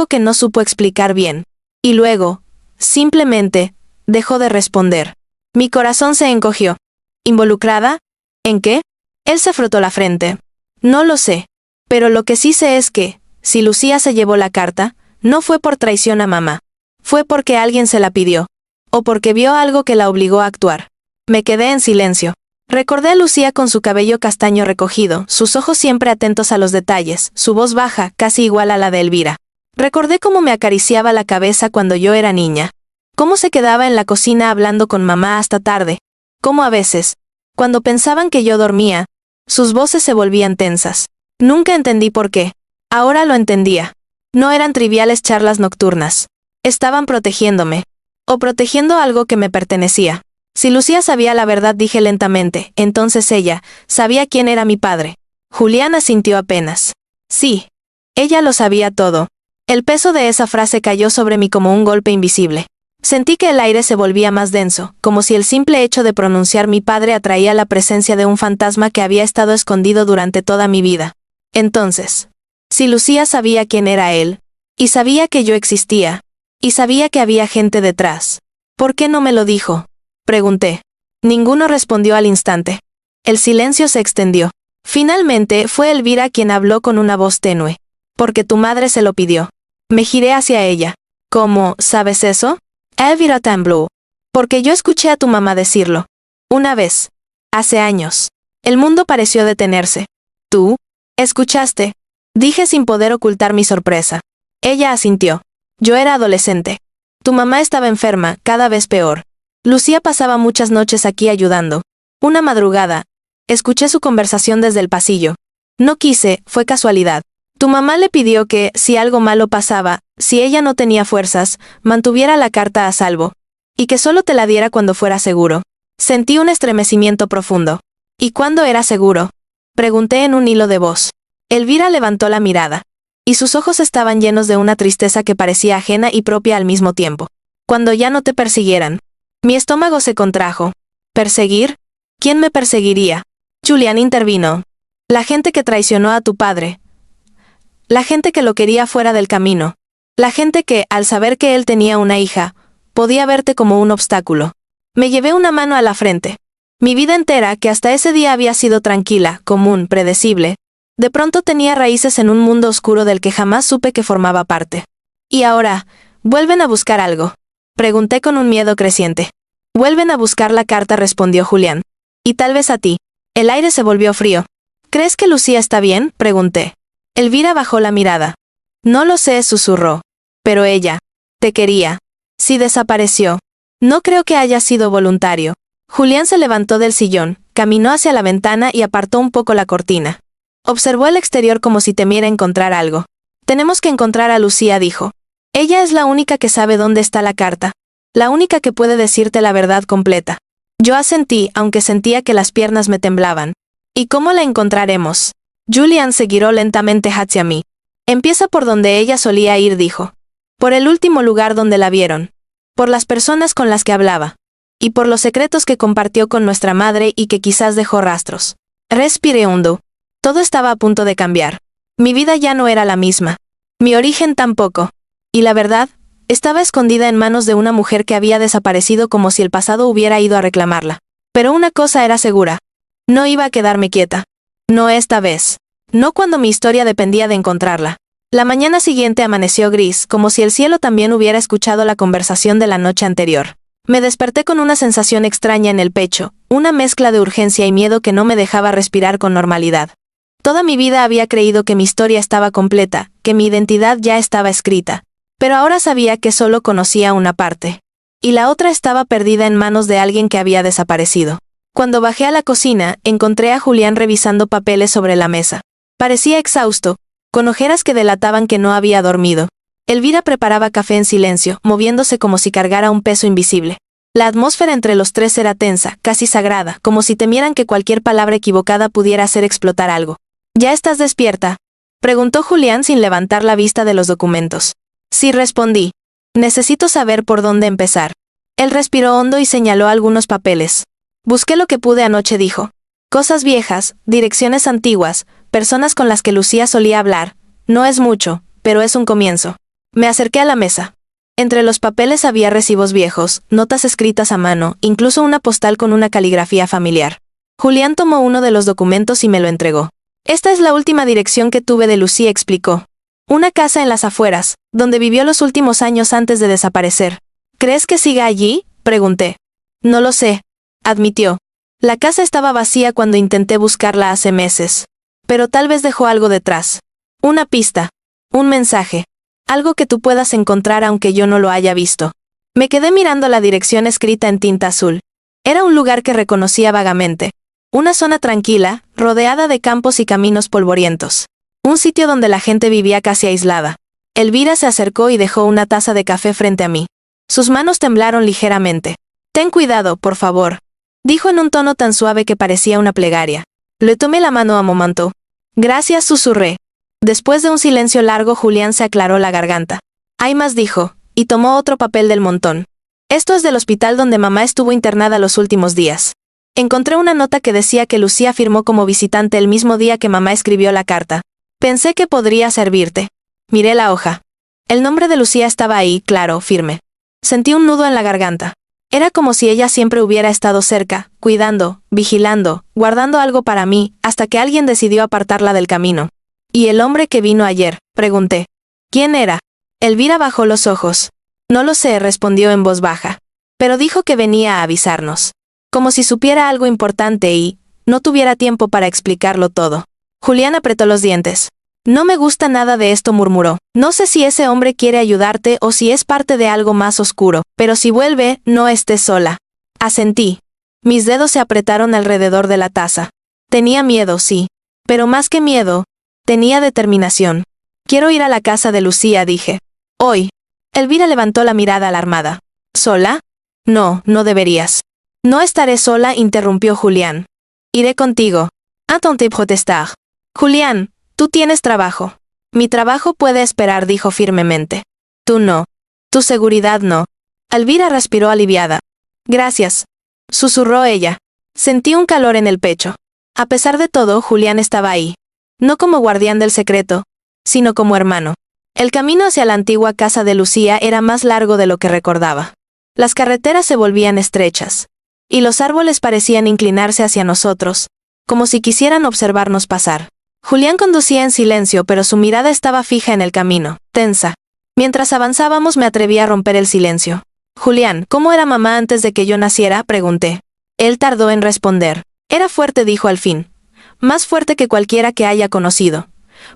que no supo explicar bien. Y luego, simplemente, dejó de responder. Mi corazón se encogió. ¿Involucrada? ¿En qué? Él se frotó la frente. No lo sé. Pero lo que sí sé es que, si Lucía se llevó la carta, no fue por traición a mamá. Fue porque alguien se la pidió. O porque vio algo que la obligó a actuar. Me quedé en silencio. Recordé a Lucía con su cabello castaño recogido, sus ojos siempre atentos a los detalles, su voz baja, casi igual a la de Elvira. Recordé cómo me acariciaba la cabeza cuando yo era niña. Cómo se quedaba en la cocina hablando con mamá hasta tarde. Cómo a veces, cuando pensaban que yo dormía, sus voces se volvían tensas. Nunca entendí por qué. Ahora lo entendía. No eran triviales charlas nocturnas. Estaban protegiéndome. O protegiendo algo que me pertenecía. Si Lucía sabía la verdad, dije lentamente, entonces ella sabía quién era mi padre. Julián asintió apenas. Sí. Ella lo sabía todo. El peso de esa frase cayó sobre mí como un golpe invisible. Sentí que el aire se volvía más denso, como si el simple hecho de pronunciar mi padre atraía la presencia de un fantasma que había estado escondido durante toda mi vida. Entonces, si Lucía sabía quién era él, y sabía que yo existía, y sabía que había gente detrás, ¿por qué no me lo dijo? Pregunté. Ninguno respondió al instante. El silencio se extendió. Finalmente fue Elvira quien habló con una voz tenue. Porque tu madre se lo pidió. Me giré hacia ella. ¿Cómo, sabes eso? Elvira tembló. Porque yo escuché a tu mamá decirlo. Una vez. Hace años. El mundo pareció detenerse. ¿Tú? ¿Escuchaste? Dije sin poder ocultar mi sorpresa. Ella asintió. Yo era adolescente. Tu mamá estaba enferma, cada vez peor. Lucía pasaba muchas noches aquí ayudando. Una madrugada. Escuché su conversación desde el pasillo. No quise, fue casualidad. Tu mamá le pidió que, si algo malo pasaba, si ella no tenía fuerzas, mantuviera la carta a salvo. Y que solo te la diera cuando fuera seguro. Sentí un estremecimiento profundo. ¿Y cuándo era seguro? Pregunté en un hilo de voz. Elvira levantó la mirada. Y sus ojos estaban llenos de una tristeza que parecía ajena y propia al mismo tiempo. Cuando ya no te persiguieran. Mi estómago se contrajo. ¿Perseguir? ¿Quién me perseguiría? Julián intervino. La gente que traicionó a tu padre. La gente que lo quería fuera del camino. La gente que, al saber que él tenía una hija, podía verte como un obstáculo. Me llevé una mano a la frente. Mi vida entera, que hasta ese día había sido tranquila, común, predecible, de pronto tenía raíces en un mundo oscuro del que jamás supe que formaba parte. Y ahora, ¿vuelven a buscar algo? Pregunté con un miedo creciente. Vuelven a buscar la carta, respondió Julián. Y tal vez a ti. El aire se volvió frío. ¿Crees que Lucía está bien?, pregunté. Elvira bajó la mirada. No lo sé, susurró. Pero ella. Te quería. Si desapareció. No creo que haya sido voluntario. Julián se levantó del sillón, caminó hacia la ventana y apartó un poco la cortina. Observó el exterior como si temiera encontrar algo. Tenemos que encontrar a Lucía, dijo. Ella es la única que sabe dónde está la carta. La única que puede decirte la verdad completa. Yo asentí, aunque sentía que las piernas me temblaban. ¿Y cómo la encontraremos? Julián se giró lentamente hacia mí. Empieza por donde ella solía ir, dijo. Por el último lugar donde la vieron. Por las personas con las que hablaba. Y por los secretos que compartió con nuestra madre y que quizás dejó rastros. Respiré hondo. Todo estaba a punto de cambiar. Mi vida ya no era la misma. Mi origen tampoco. Y la verdad, estaba escondida en manos de una mujer que había desaparecido como si el pasado hubiera ido a reclamarla. Pero una cosa era segura. No iba a quedarme quieta. No esta vez. No cuando mi historia dependía de encontrarla. La mañana siguiente amaneció gris, como si el cielo también hubiera escuchado la conversación de la noche anterior. Me desperté con una sensación extraña en el pecho, una mezcla de urgencia y miedo que no me dejaba respirar con normalidad. Toda mi vida había creído que mi historia estaba completa, que mi identidad ya estaba escrita. Pero ahora sabía que solo conocía una parte. Y la otra estaba perdida en manos de alguien que había desaparecido. Cuando bajé a la cocina, encontré a Julián revisando papeles sobre la mesa. Parecía exhausto, con ojeras que delataban que no había dormido. Elvira preparaba café en silencio, moviéndose como si cargara un peso invisible. La atmósfera entre los tres era tensa, casi sagrada, como si temieran que cualquier palabra equivocada pudiera hacer explotar algo. ¿Ya estás despierta?, preguntó Julián sin levantar la vista de los documentos. Sí, respondí. Necesito saber por dónde empezar. Él respiró hondo y señaló algunos papeles. Busqué lo que pude anoche, dijo. Cosas viejas, direcciones antiguas, personas con las que Lucía solía hablar. No es mucho, pero es un comienzo. Me acerqué a la mesa. Entre los papeles había recibos viejos, notas escritas a mano, incluso una postal con una caligrafía familiar. Julián tomó uno de los documentos y me lo entregó. Esta es la última dirección que tuve de Lucía, explicó. Una casa en las afueras, donde vivió los últimos años antes de desaparecer. ¿Crees que siga allí?, pregunté. No lo sé, admitió. La casa estaba vacía cuando intenté buscarla hace meses. Pero tal vez dejó algo detrás. Una pista. Un mensaje. Algo que tú puedas encontrar aunque yo no lo haya visto. Me quedé mirando la dirección escrita en tinta azul. Era un lugar que reconocía vagamente. Una zona tranquila, rodeada de campos y caminos polvorientos. Un sitio donde la gente vivía casi aislada. Elvira se acercó y dejó una taza de café frente a mí. Sus manos temblaron ligeramente. Ten cuidado, por favor, dijo en un tono tan suave que parecía una plegaria. Le tomé la mano a momento. Gracias, susurré. Después de un silencio largo, Julián se aclaró la garganta. Hay más, dijo, y tomó otro papel del montón. Esto es del hospital donde mamá estuvo internada los últimos días. Encontré una nota que decía que Lucía firmó como visitante el mismo día que mamá escribió la carta. Pensé que podría servirte. Miré la hoja. El nombre de Lucía estaba ahí, claro, firme. Sentí un nudo en la garganta. Era como si ella siempre hubiera estado cerca, cuidando, vigilando, guardando algo para mí, hasta que alguien decidió apartarla del camino. ¿Y el hombre que vino ayer?, pregunté. ¿Quién era? Elvira bajó los ojos. No lo sé, respondió en voz baja. Pero dijo que venía a avisarnos. Como si supiera algo importante y no tuviera tiempo para explicarlo todo. Julián apretó los dientes. No me gusta nada de esto, murmuró. No sé si ese hombre quiere ayudarte o si es parte de algo más oscuro, pero si vuelve, no estés sola. Asentí. Mis dedos se apretaron alrededor de la taza. Tenía miedo, sí. Pero más que miedo, tenía determinación. Quiero ir a la casa de Lucía, dije. Hoy. Elvira levantó la mirada alarmada. ¿Sola? No, no deberías. No estaré sola, interrumpió Julián. Iré contigo. Attends protestar. Julián, tú tienes trabajo. Mi trabajo puede esperar, dijo firmemente. Tú no. Tu seguridad no. Elvira respiró aliviada. Gracias, susurró ella. Sentí un calor en el pecho. A pesar de todo, Julián estaba ahí. No como guardián del secreto, sino como hermano. El camino hacia la antigua casa de Lucía era más largo de lo que recordaba. Las carreteras se volvían estrechas, y los árboles parecían inclinarse hacia nosotros, como si quisieran observarnos pasar. Julián conducía en silencio, pero su mirada estaba fija en el camino, tensa. Mientras avanzábamos me atreví a romper el silencio. Julián, ¿cómo era mamá antes de que yo naciera?, pregunté. Él tardó en responder. Era fuerte, dijo al fin. Más fuerte que cualquiera que haya conocido.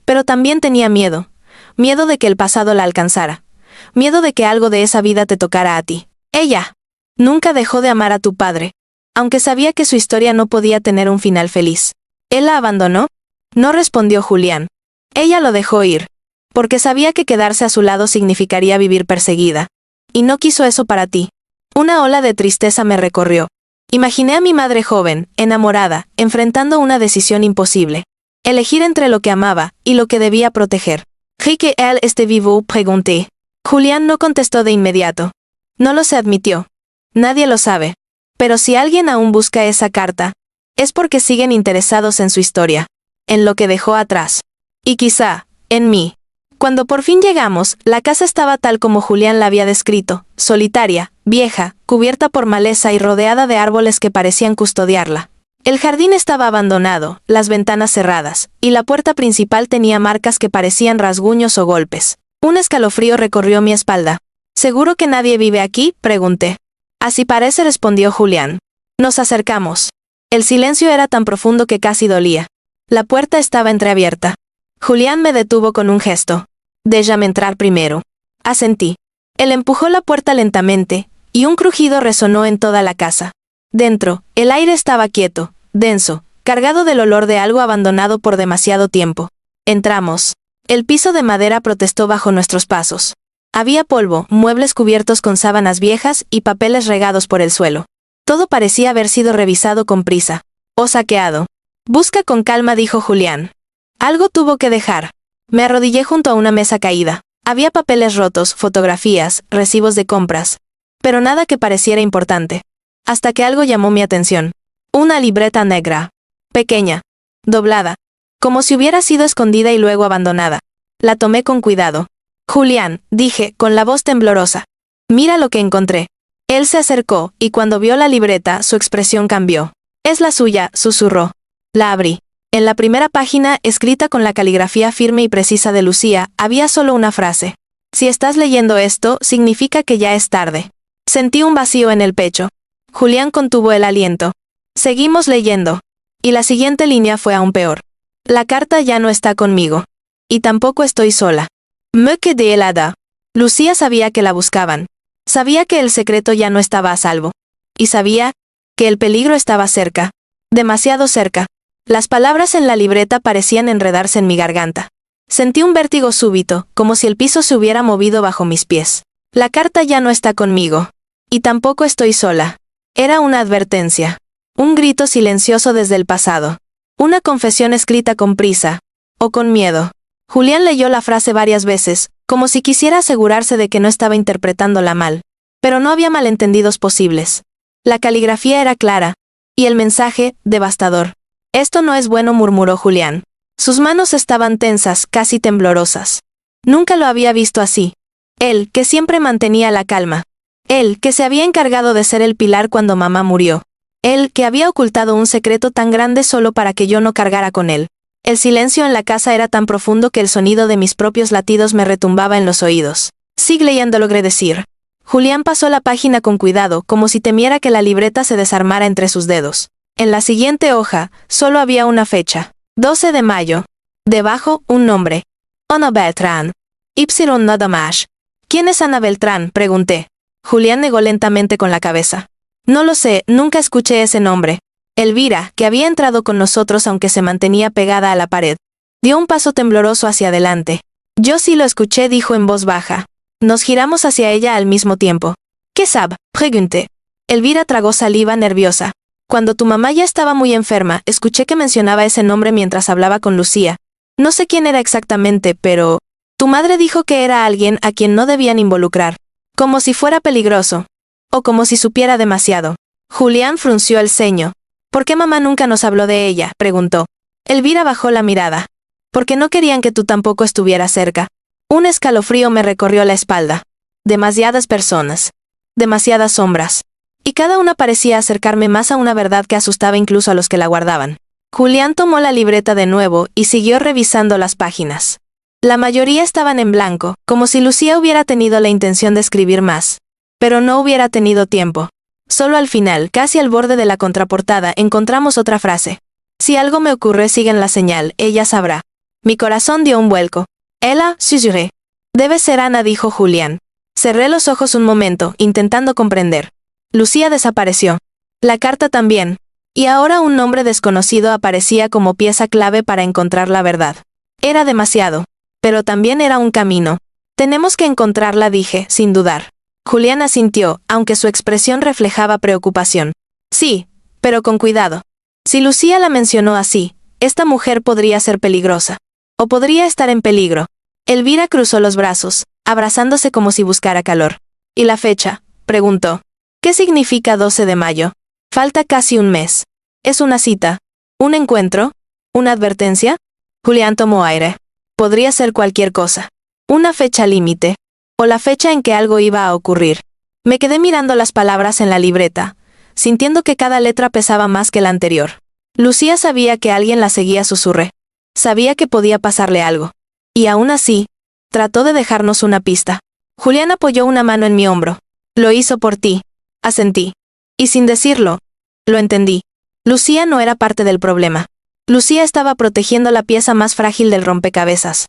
Pero también tenía miedo. Miedo de que el pasado la alcanzara. Miedo de que algo de esa vida te tocara a ti. Ella nunca dejó de amar a tu padre, aunque sabía que su historia no podía tener un final feliz. ¿Él la abandonó? No, respondió Julián. Ella lo dejó ir, porque sabía que quedarse a su lado significaría vivir perseguida. Y no quiso eso para ti. Una ola de tristeza me recorrió. Imaginé a mi madre joven, enamorada, enfrentando una decisión imposible. Elegir entre lo que amaba y lo que debía proteger. ¿Cree que él esté vivo?, pregunté. Julián no contestó de inmediato. No lo se admitió. Nadie lo sabe. Pero si alguien aún busca esa carta, es porque siguen interesados en su historia, en lo que dejó atrás. Y quizá, en mí. Cuando por fin llegamos, la casa estaba tal como Julián la había descrito, solitaria, vieja, cubierta por maleza y rodeada de árboles que parecían custodiarla. El jardín estaba abandonado, las ventanas cerradas, y la puerta principal tenía marcas que parecían rasguños o golpes. Un escalofrío recorrió mi espalda. ¿Seguro que nadie vive aquí?, pregunté. Así parece, respondió Julián. Nos acercamos. El silencio era tan profundo que casi dolía. La puerta estaba entreabierta. Julián me detuvo con un gesto. Déjame entrar primero. Asentí. Él empujó la puerta lentamente, y un crujido resonó en toda la casa. Dentro, el aire estaba quieto, denso, cargado del olor de algo abandonado por demasiado tiempo. Entramos. El piso de madera protestó bajo nuestros pasos. Había polvo, muebles cubiertos con sábanas viejas y papeles regados por el suelo. Todo parecía haber sido revisado con prisa. O saqueado. Busca con calma, dijo Julián. Algo tuvo que dejar. Me arrodillé junto a una mesa caída. Había papeles rotos, fotografías, recibos de compras. Pero nada que pareciera importante. Hasta que algo llamó mi atención. Una libreta negra. Pequeña. Doblada. Como si hubiera sido escondida y luego abandonada. La tomé con cuidado. Julián, dije, con la voz temblorosa. Mira lo que encontré. Él se acercó, y cuando vio la libreta, su expresión cambió. Es la suya, susurró. La abrí. En la primera página, escrita con la caligrafía firme y precisa de Lucía, había solo una frase. Si estás leyendo esto, significa que ya es tarde. Sentí un vacío en el pecho. Julián contuvo el aliento. Seguimos leyendo. Y la siguiente línea fue aún peor. La carta ya no está conmigo. Y tampoco estoy sola. Me quedé helada. Lucía sabía que la buscaban. Sabía que el secreto ya no estaba a salvo. Y sabía que el peligro estaba cerca. Demasiado cerca. Las palabras en la libreta parecían enredarse en mi garganta. Sentí un vértigo súbito, como si el piso se hubiera movido bajo mis pies. La carta ya no está conmigo. Y tampoco estoy sola. Era una advertencia. Un grito silencioso desde el pasado. Una confesión escrita con prisa. O con miedo. Julián leyó la frase varias veces, como si quisiera asegurarse de que no estaba interpretándola mal. Pero no había malentendidos posibles. La caligrafía era clara. Y el mensaje, devastador. Esto no es bueno, murmuró Julián. Sus manos estaban tensas, casi temblorosas. Nunca lo había visto así. Él, que siempre mantenía la calma. Él, que se había encargado de ser el pilar cuando mamá murió. Él, que había ocultado un secreto tan grande solo para que yo no cargara con él. El silencio en la casa era tan profundo que el sonido de mis propios latidos me retumbaba en los oídos. Sigue leyendo, logré decir. Julián pasó la página con cuidado, como si temiera que la libreta se desarmara entre sus dedos. En la siguiente hoja, solo había una fecha. 12 de mayo. Debajo, un nombre. Ana Beltrán. Y nada más. ¿Quién es Ana Beltrán?, pregunté. Julián negó lentamente con la cabeza. No lo sé, nunca escuché ese nombre. Elvira, que había entrado con nosotros aunque se mantenía pegada a la pared, dio un paso tembloroso hacia adelante. Yo sí lo escuché, dijo en voz baja. Nos giramos hacia ella al mismo tiempo. ¿Qué sabe?, pregunté. Elvira tragó saliva nerviosa. Cuando tu mamá ya estaba muy enferma, escuché que mencionaba ese nombre mientras hablaba con Lucía. No sé quién era exactamente, pero... Tu madre dijo que era alguien a quien no debían involucrar. Como si fuera peligroso. O como si supiera demasiado. Julián frunció el ceño. ¿Por qué mamá nunca nos habló de ella?, preguntó. Elvira bajó la mirada. Porque no querían que tú tampoco estuvieras cerca. Un escalofrío me recorrió la espalda. Demasiadas personas. Demasiadas sombras. Y cada una parecía acercarme más a una verdad que asustaba incluso a los que la guardaban. Julián tomó la libreta de nuevo y siguió revisando las páginas. La mayoría estaban en blanco, como si Lucía hubiera tenido la intención de escribir más. Pero no hubiera tenido tiempo. Solo al final, casi al borde de la contraportada, encontramos otra frase. Si algo me ocurre, sigan la señal, ella sabrá. Mi corazón dio un vuelco. Ella, susurré. Debe ser Ana, dijo Julián. Cerré los ojos un momento, intentando comprender. Lucía desapareció. La carta también. Y ahora un nombre desconocido aparecía como pieza clave para encontrar la verdad. Era demasiado. Pero también era un camino. Tenemos que encontrarla, dije, sin dudar. Julián asintió, aunque su expresión reflejaba preocupación. Sí, pero con cuidado. Si Lucía la mencionó así, esta mujer podría ser peligrosa. O podría estar en peligro. Elvira cruzó los brazos, abrazándose como si buscara calor. ¿Y la fecha?, preguntó. ¿Qué significa 12 de mayo? Falta casi un mes. ¿Es una cita? ¿Un encuentro? ¿Una advertencia? Julián tomó aire. Podría ser cualquier cosa. Una fecha límite. O la fecha en que algo iba a ocurrir. Me quedé mirando las palabras en la libreta, sintiendo que cada letra pesaba más que la anterior. Lucía sabía que alguien la seguía, susurré. Sabía que podía pasarle algo. Y aún así, trató de dejarnos una pista. Julián apoyó una mano en mi hombro. Lo hizo por ti. Asentí. Y sin decirlo, lo entendí. Lucía no era parte del problema. Lucía estaba protegiendo la pieza más frágil del rompecabezas.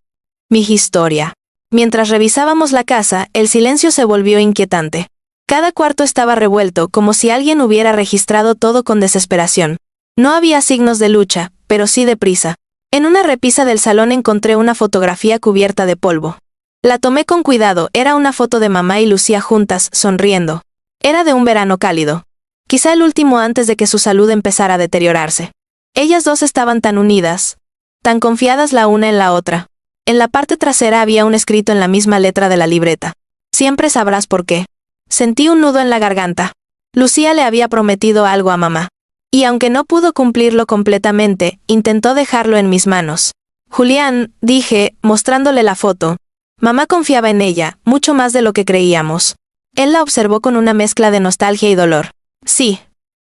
Mi historia. Mientras revisábamos la casa, el silencio se volvió inquietante. Cada cuarto estaba revuelto, como si alguien hubiera registrado todo con desesperación. No había signos de lucha, pero sí de prisa. En una repisa del salón encontré una fotografía cubierta de polvo. La tomé con cuidado, era una foto de mamá y Lucía juntas, sonriendo. Era de un verano cálido. Quizá el último antes de que su salud empezara a deteriorarse. Ellas dos estaban tan unidas, tan confiadas la una en la otra. En la parte trasera había un escrito en la misma letra de la libreta. Siempre sabrás por qué. Sentí un nudo en la garganta. Lucía le había prometido algo a mamá. Y aunque no pudo cumplirlo completamente, intentó dejarlo en mis manos. Julián, dije, mostrándole la foto. Mamá confiaba en ella, mucho más de lo que creíamos. Él la observó con una mezcla de nostalgia y dolor. Sí.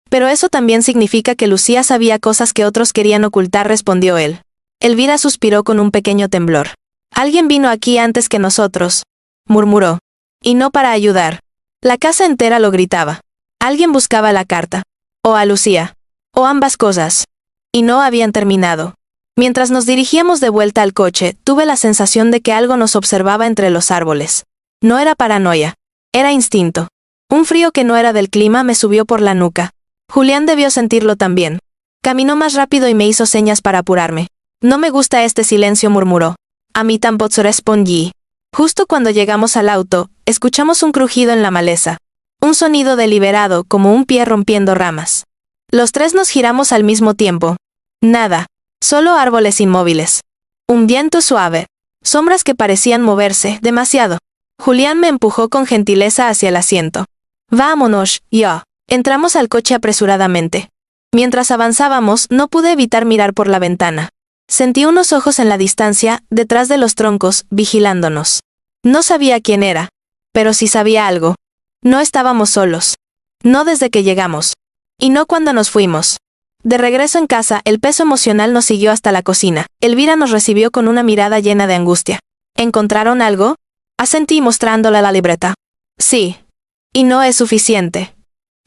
Pero eso también significa que Lucía sabía cosas que otros querían ocultar, respondió él. Elvira suspiró con un pequeño temblor. Alguien vino aquí antes que nosotros, murmuró. Y no para ayudar. La casa entera lo gritaba. Alguien buscaba la carta. O a Lucía. O ambas cosas. Y no habían terminado. Mientras nos dirigíamos de vuelta al coche, tuve la sensación de que algo nos observaba entre los árboles. No era paranoia. Era instinto. Un frío que no era del clima me subió por la nuca. Julián debió sentirlo también. Caminó más rápido y me hizo señas para apurarme. No me gusta este silencio, murmuró. A mí tampoco, respondí. Justo cuando llegamos al auto, escuchamos un crujido en la maleza. Un sonido deliberado, como un pie rompiendo ramas. Los tres nos giramos al mismo tiempo. Nada. Solo árboles inmóviles. Un viento suave. Sombras que parecían moverse, demasiado. Julián me empujó con gentileza hacia el asiento. Vámonos, yo. Entramos al coche apresuradamente. Mientras avanzábamos, no pude evitar mirar por la ventana. Sentí unos ojos en la distancia, detrás de los troncos, vigilándonos. No sabía quién era. Pero sí sabía algo. No estábamos solos. No desde que llegamos. Y no cuando nos fuimos. De regreso en casa, el peso emocional nos siguió hasta la cocina. Elvira nos recibió con una mirada llena de angustia. ¿Encontraron algo? Asentí mostrándola la libreta. Sí. Y no es suficiente.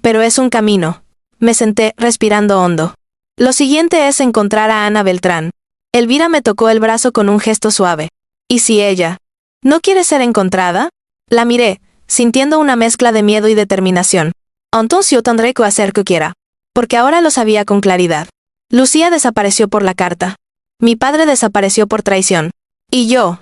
Pero es un camino. Me senté, respirando hondo. Lo siguiente es encontrar a Ana Beltrán. Elvira me tocó el brazo con un gesto suave. ¿Y si ella no quiere ser encontrada? La miré, sintiendo una mezcla de miedo y determinación. Entonces yo tendré que hacer que quiera. Porque ahora lo sabía con claridad. Lucía desapareció por la carta. Mi padre desapareció por traición. Y yo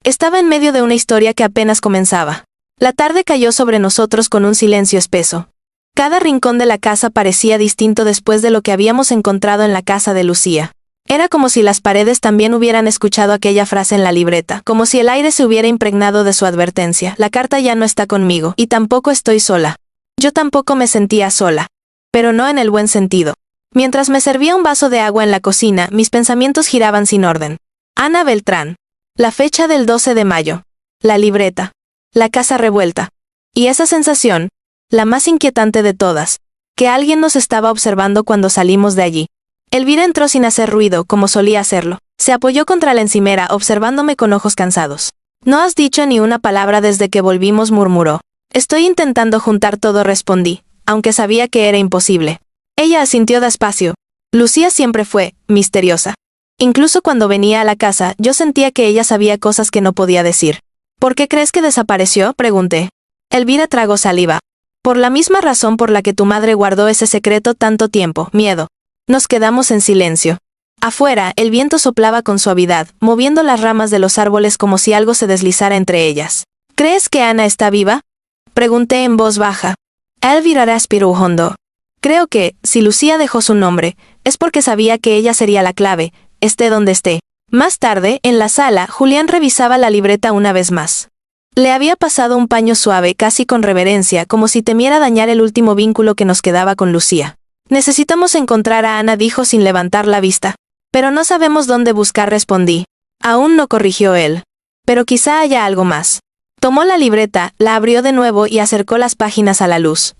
estaba en medio de una historia que apenas comenzaba. La tarde cayó sobre nosotros con un silencio espeso. Cada rincón de la casa parecía distinto después de lo que habíamos encontrado en la casa de Lucía. Era como si las paredes también hubieran escuchado aquella frase en la libreta, como si el aire se hubiera impregnado de su advertencia. La carta ya no está conmigo, y tampoco estoy sola. Yo tampoco me sentía sola. Pero no en el buen sentido. Mientras me servía un vaso de agua en la cocina, mis pensamientos giraban sin orden. Ana Beltrán. La fecha del 12 de mayo. La libreta. La casa revuelta. Y esa sensación, la más inquietante de todas, que alguien nos estaba observando cuando salimos de allí. Elvira entró sin hacer ruido, como solía hacerlo. Se apoyó contra la encimera, observándome con ojos cansados. No has dicho ni una palabra desde que volvimos, murmuró. Estoy intentando juntar todo, respondí, aunque sabía que era imposible. Ella asintió despacio. Lucía siempre fue misteriosa. Incluso cuando venía a la casa, yo sentía que ella sabía cosas que no podía decir. ¿Por qué crees que desapareció?, pregunté. Elvira tragó saliva. Por la misma razón por la que tu madre guardó ese secreto tanto tiempo, miedo. Nos quedamos en silencio. Afuera, el viento soplaba con suavidad, moviendo las ramas de los árboles como si algo se deslizara entre ellas. ¿Crees que Ana está viva?, pregunté en voz baja. Elvira respiró hondo. Creo que, si Lucía dejó su nombre, es porque sabía que ella sería la clave, esté donde esté. Más tarde, en la sala, Julián revisaba la libreta una vez más. Le había pasado un paño suave, casi con reverencia, como si temiera dañar el último vínculo que nos quedaba con Lucía. Necesitamos encontrar a Ana, dijo sin levantar la vista. Pero no sabemos dónde buscar, respondí. Aún no, corrigió él. Pero quizá haya algo más. Tomó la libreta, la abrió de nuevo y acercó las páginas a la luz.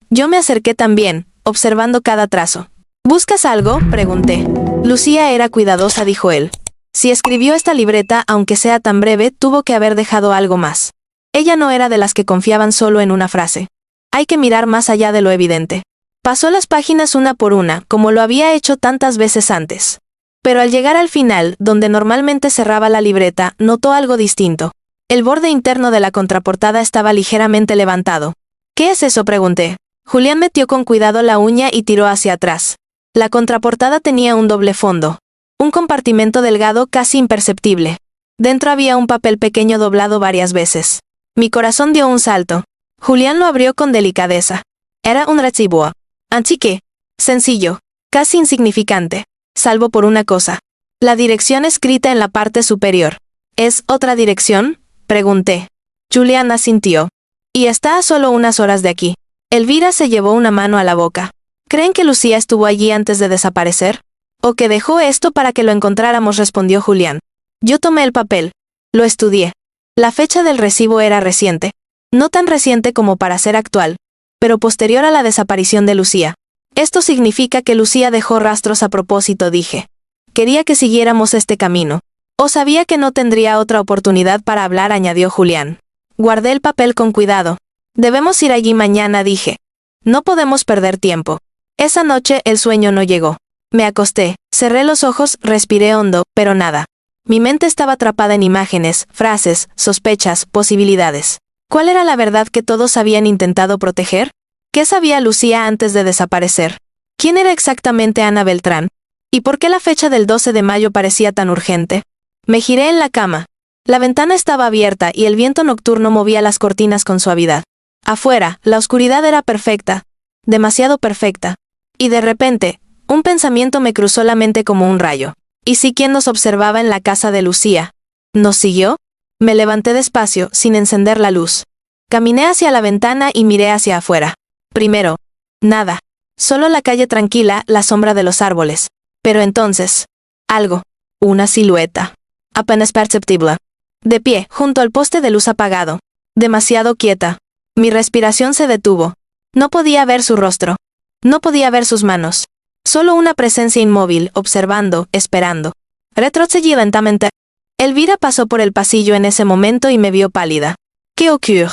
Yo me acerqué también, observando cada trazo. ¿Buscas algo?, pregunté. Lucía era cuidadosa, dijo él. Si escribió esta libreta, aunque sea tan breve, tuvo que haber dejado algo más. Ella no era de las que confiaban solo en una frase. Hay que mirar más allá de lo evidente. Pasó las páginas una por una, como lo había hecho tantas veces antes. Pero al llegar al final, donde normalmente cerraba la libreta, notó algo distinto. El borde interno de la contraportada estaba ligeramente levantado. ¿Qué es eso?, pregunté. Julián metió con cuidado la uña y tiró hacia atrás. La contraportada tenía un doble fondo. Un compartimento delgado casi imperceptible. Dentro había un papel pequeño doblado varias veces. Mi corazón dio un salto. Julián lo abrió con delicadeza. Era un recibo. Antique. Sencillo. Casi insignificante. Salvo por una cosa. La dirección escrita en la parte superior. ¿Es otra dirección?, pregunté. Julián asintió. Y está a solo unas horas de aquí. Elvira se llevó una mano a la boca. ¿Creen que Lucía estuvo allí antes de desaparecer? ¿O que dejó esto para que lo encontráramos?, respondió Julián. Yo tomé el papel. Lo estudié. La fecha del recibo era reciente. No tan reciente como para ser actual, pero posterior a la desaparición de Lucía. Esto significa que Lucía dejó rastros a propósito, dije. Quería que siguiéramos este camino. O sabía que no tendría otra oportunidad para hablar, añadió Julián. Guardé el papel con cuidado. Debemos ir allí mañana, dije. No podemos perder tiempo. Esa noche el sueño no llegó. Me acosté, cerré los ojos, respiré hondo, pero nada. Mi mente estaba atrapada en imágenes, frases, sospechas, posibilidades. ¿Cuál era la verdad que todos habían intentado proteger? ¿Qué sabía Lucía antes de desaparecer? ¿Quién era exactamente Ana Beltrán? ¿Y por qué la fecha del 12 de mayo parecía tan urgente? Me giré en la cama. La ventana estaba abierta y el viento nocturno movía las cortinas con suavidad. Afuera, la oscuridad era perfecta. Demasiado perfecta. Y de repente, un pensamiento me cruzó la mente como un rayo. ¿Y si quién nos observaba en la casa de Lucía? ¿Nos siguió? Me levanté despacio, sin encender la luz. Caminé hacia la ventana y miré hacia afuera. Primero, nada. Solo la calle tranquila, la sombra de los árboles. Pero entonces, algo. Una silueta. Apenas perceptible. De pie, junto al poste de luz apagado. Demasiado quieta. Mi respiración se detuvo. No podía ver su rostro. No podía ver sus manos. Solo una presencia inmóvil, observando, esperando. Retrocedí lentamente. Elvira pasó por el pasillo en ese momento y me vio pálida. ¿Qué ocurre?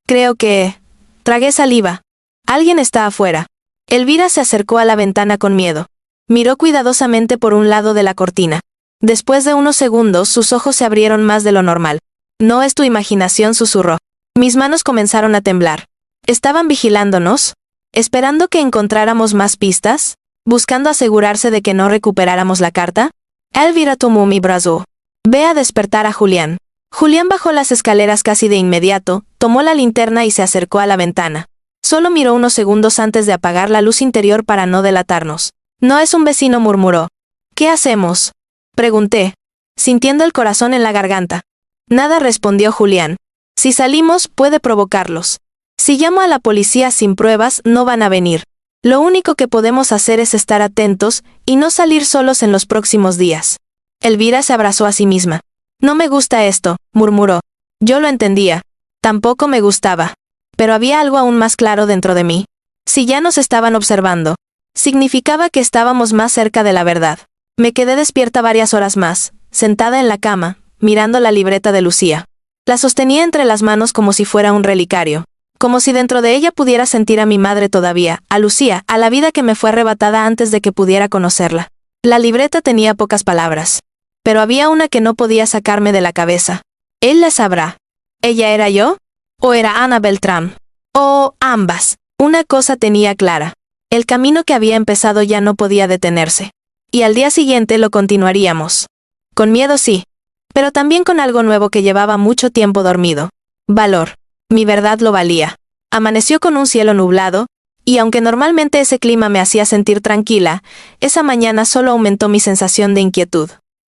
Creo que... Tragué saliva. Alguien está afuera. Elvira se acercó a la ventana con miedo. Miró cuidadosamente por un lado de la cortina. Después de unos segundos, sus ojos se abrieron más de lo normal. No es tu imaginación, susurró. Mis manos comenzaron a temblar. ¿Estaban vigilándonos? ¿Esperando que encontráramos más pistas? ¿Buscando asegurarse de que no recuperáramos la carta? Elvira tomó mi brazo. Ve a despertar a Julián. Julián bajó las escaleras casi de inmediato, tomó la linterna y se acercó a la ventana. Solo miró unos segundos antes de apagar la luz interior para no delatarnos. No es un vecino, murmuró. ¿Qué hacemos?, pregunté, sintiendo el corazón en la garganta. Nada, respondió Julián. Si salimos, puede provocarlos. Si llamo a la policía sin pruebas, no van a venir. Lo único que podemos hacer es estar atentos y no salir solos en los próximos días. Elvira se abrazó a sí misma. No me gusta esto, murmuró. Yo lo entendía. Tampoco me gustaba. Pero había algo aún más claro dentro de mí. Si ya nos estaban observando, significaba que estábamos más cerca de la verdad. Me quedé despierta varias horas más, sentada en la cama, mirando la libreta de Lucía. La sostenía entre las manos como si fuera un relicario. Como si dentro de ella pudiera sentir a mi madre todavía, a Lucía, a la vida que me fue arrebatada antes de que pudiera conocerla. La libreta tenía pocas palabras. Pero había una que no podía sacarme de la cabeza. Él la sabrá. ¿Ella era yo? ¿O era Ana Beltrán? ¿O ambas? Una cosa tenía clara. El camino que había empezado ya no podía detenerse. Y al día siguiente lo continuaríamos. Con miedo sí. Pero también con algo nuevo que llevaba mucho tiempo dormido. Valor. Mi verdad lo valía. Amaneció con un cielo nublado, y aunque normalmente ese clima me hacía sentir tranquila, esa mañana solo aumentó mi sensación de inquietud.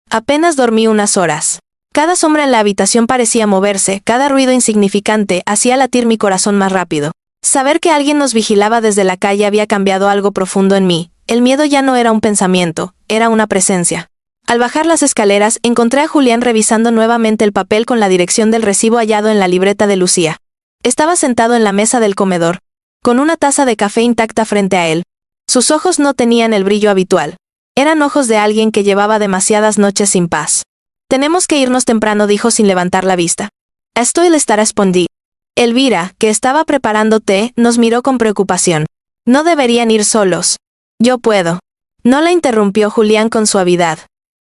Apenas dormí unas horas. Cada sombra en la habitación parecía moverse, cada ruido insignificante hacía latir mi corazón más rápido. Saber que alguien nos vigilaba desde la calle había cambiado algo profundo en mí. El miedo ya no era un pensamiento, era una presencia. Al bajar las escaleras, encontré a Julián revisando nuevamente el papel con la dirección del recibo hallado en la libreta de Lucía. Estaba sentado en la mesa del comedor, con una taza de café intacta frente a él. Sus ojos no tenían el brillo habitual. Eran ojos de alguien que llevaba demasiadas noches sin paz. Tenemos que irnos temprano, dijo sin levantar la vista. Estoy lista, respondí. Elvira, que estaba preparando té, nos miró con preocupación. No deberían ir solos. Yo puedo. No la interrumpió Julián con suavidad.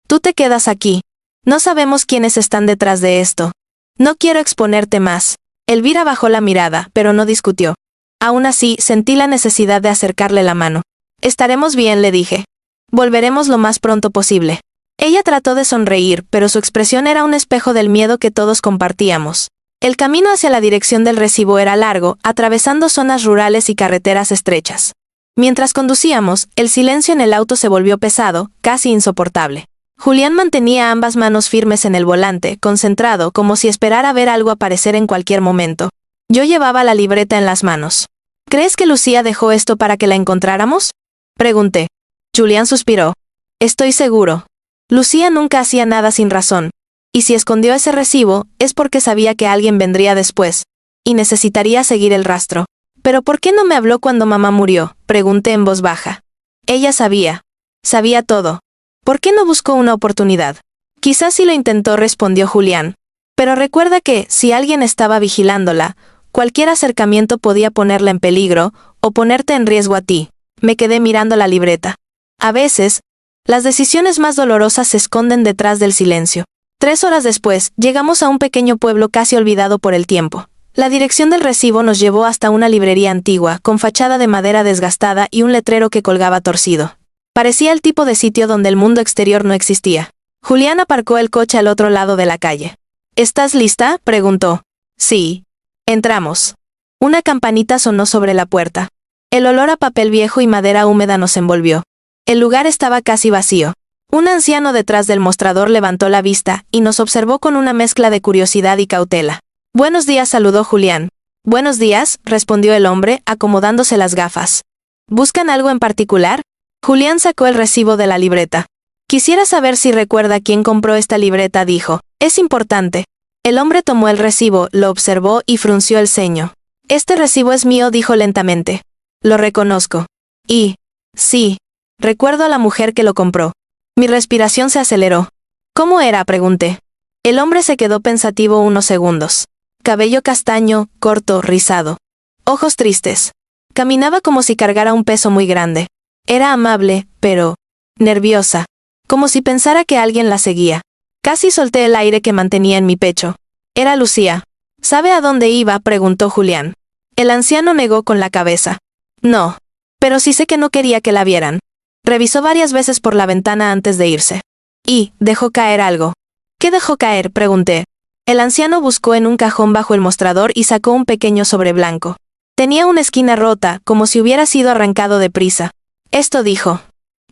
Tú te quedas aquí. No sabemos quiénes están detrás de esto. No quiero exponerte más. Elvira bajó la mirada, pero no discutió. Aún así, sentí la necesidad de acercarle la mano. Estaremos bien, le dije. Volveremos lo más pronto posible. Ella trató de sonreír, pero su expresión era un espejo del miedo que todos compartíamos. El camino hacia la dirección del recibo era largo, atravesando zonas rurales y carreteras estrechas. Mientras conducíamos, el silencio en el auto se volvió pesado, casi insoportable. Julián mantenía ambas manos firmes en el volante, concentrado, como si esperara ver algo aparecer en cualquier momento. Yo llevaba la libreta en las manos. ¿Crees que Lucía dejó esto para que la encontráramos? Pregunté. Julián suspiró. Estoy seguro. Lucía nunca hacía nada sin razón. Y si escondió ese recibo, es porque sabía que alguien vendría después. Y necesitaría seguir el rastro. ¿Pero por qué no me habló cuando mamá murió? Pregunté en voz baja. Ella sabía. Sabía todo. ¿Por qué no buscó una oportunidad? Quizás sí lo intentó, respondió Julián. Pero recuerda que, si alguien estaba vigilándola, cualquier acercamiento podía ponerla en peligro, o ponerte en riesgo a ti. Me quedé mirando la libreta. A veces, las decisiones más dolorosas se esconden detrás del silencio. 3 horas después, llegamos a un pequeño pueblo casi olvidado por el tiempo. La dirección del recibo nos llevó hasta una librería antigua, con fachada de madera desgastada y un letrero que colgaba torcido. Parecía el tipo de sitio donde el mundo exterior no existía. Julián aparcó el coche al otro lado de la calle. ¿Estás lista?, preguntó. Sí. Entramos. Una campanita sonó sobre la puerta. El olor a papel viejo y madera húmeda nos envolvió. El lugar estaba casi vacío. Un anciano detrás del mostrador levantó la vista y nos observó con una mezcla de curiosidad y cautela. Buenos días, saludó Julián. Buenos días, respondió el hombre, acomodándose las gafas. ¿Buscan algo en particular? Julián sacó el recibo de la libreta. Quisiera saber si recuerda quién compró esta libreta, dijo. Es importante. El hombre tomó el recibo, lo observó y frunció el ceño. Este recibo es mío, dijo lentamente. Lo reconozco. Y, sí, recuerdo a la mujer que lo compró. Mi respiración se aceleró. ¿Cómo era?, pregunté. El hombre se quedó pensativo unos segundos. Cabello castaño, corto, rizado. Ojos tristes. Caminaba como si cargara un peso muy grande. Era amable, pero nerviosa. Como si pensara que alguien la seguía. Casi solté el aire que mantenía en mi pecho. Era Lucía. ¿Sabe a dónde iba?, preguntó Julián. El anciano negó con la cabeza. No. Pero sí sé que no quería que la vieran. Revisó varias veces por la ventana antes de irse. Y dejó caer algo. ¿Qué dejó caer?, pregunté. El anciano buscó en un cajón bajo el mostrador y sacó un pequeño sobre blanco. Tenía una esquina rota, como si hubiera sido arrancado deprisa. Esto dijo.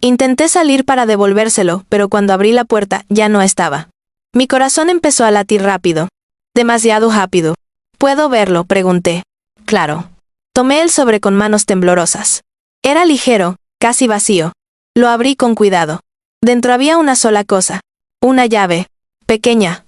Intenté salir para devolvérselo, pero cuando abrí la puerta, ya no estaba. Mi corazón empezó a latir rápido. Demasiado rápido. ¿Puedo verlo?, pregunté. Claro. Tomé el sobre con manos temblorosas. Era ligero, casi vacío. Lo abrí con cuidado. Dentro había una sola cosa. Una llave. Pequeña.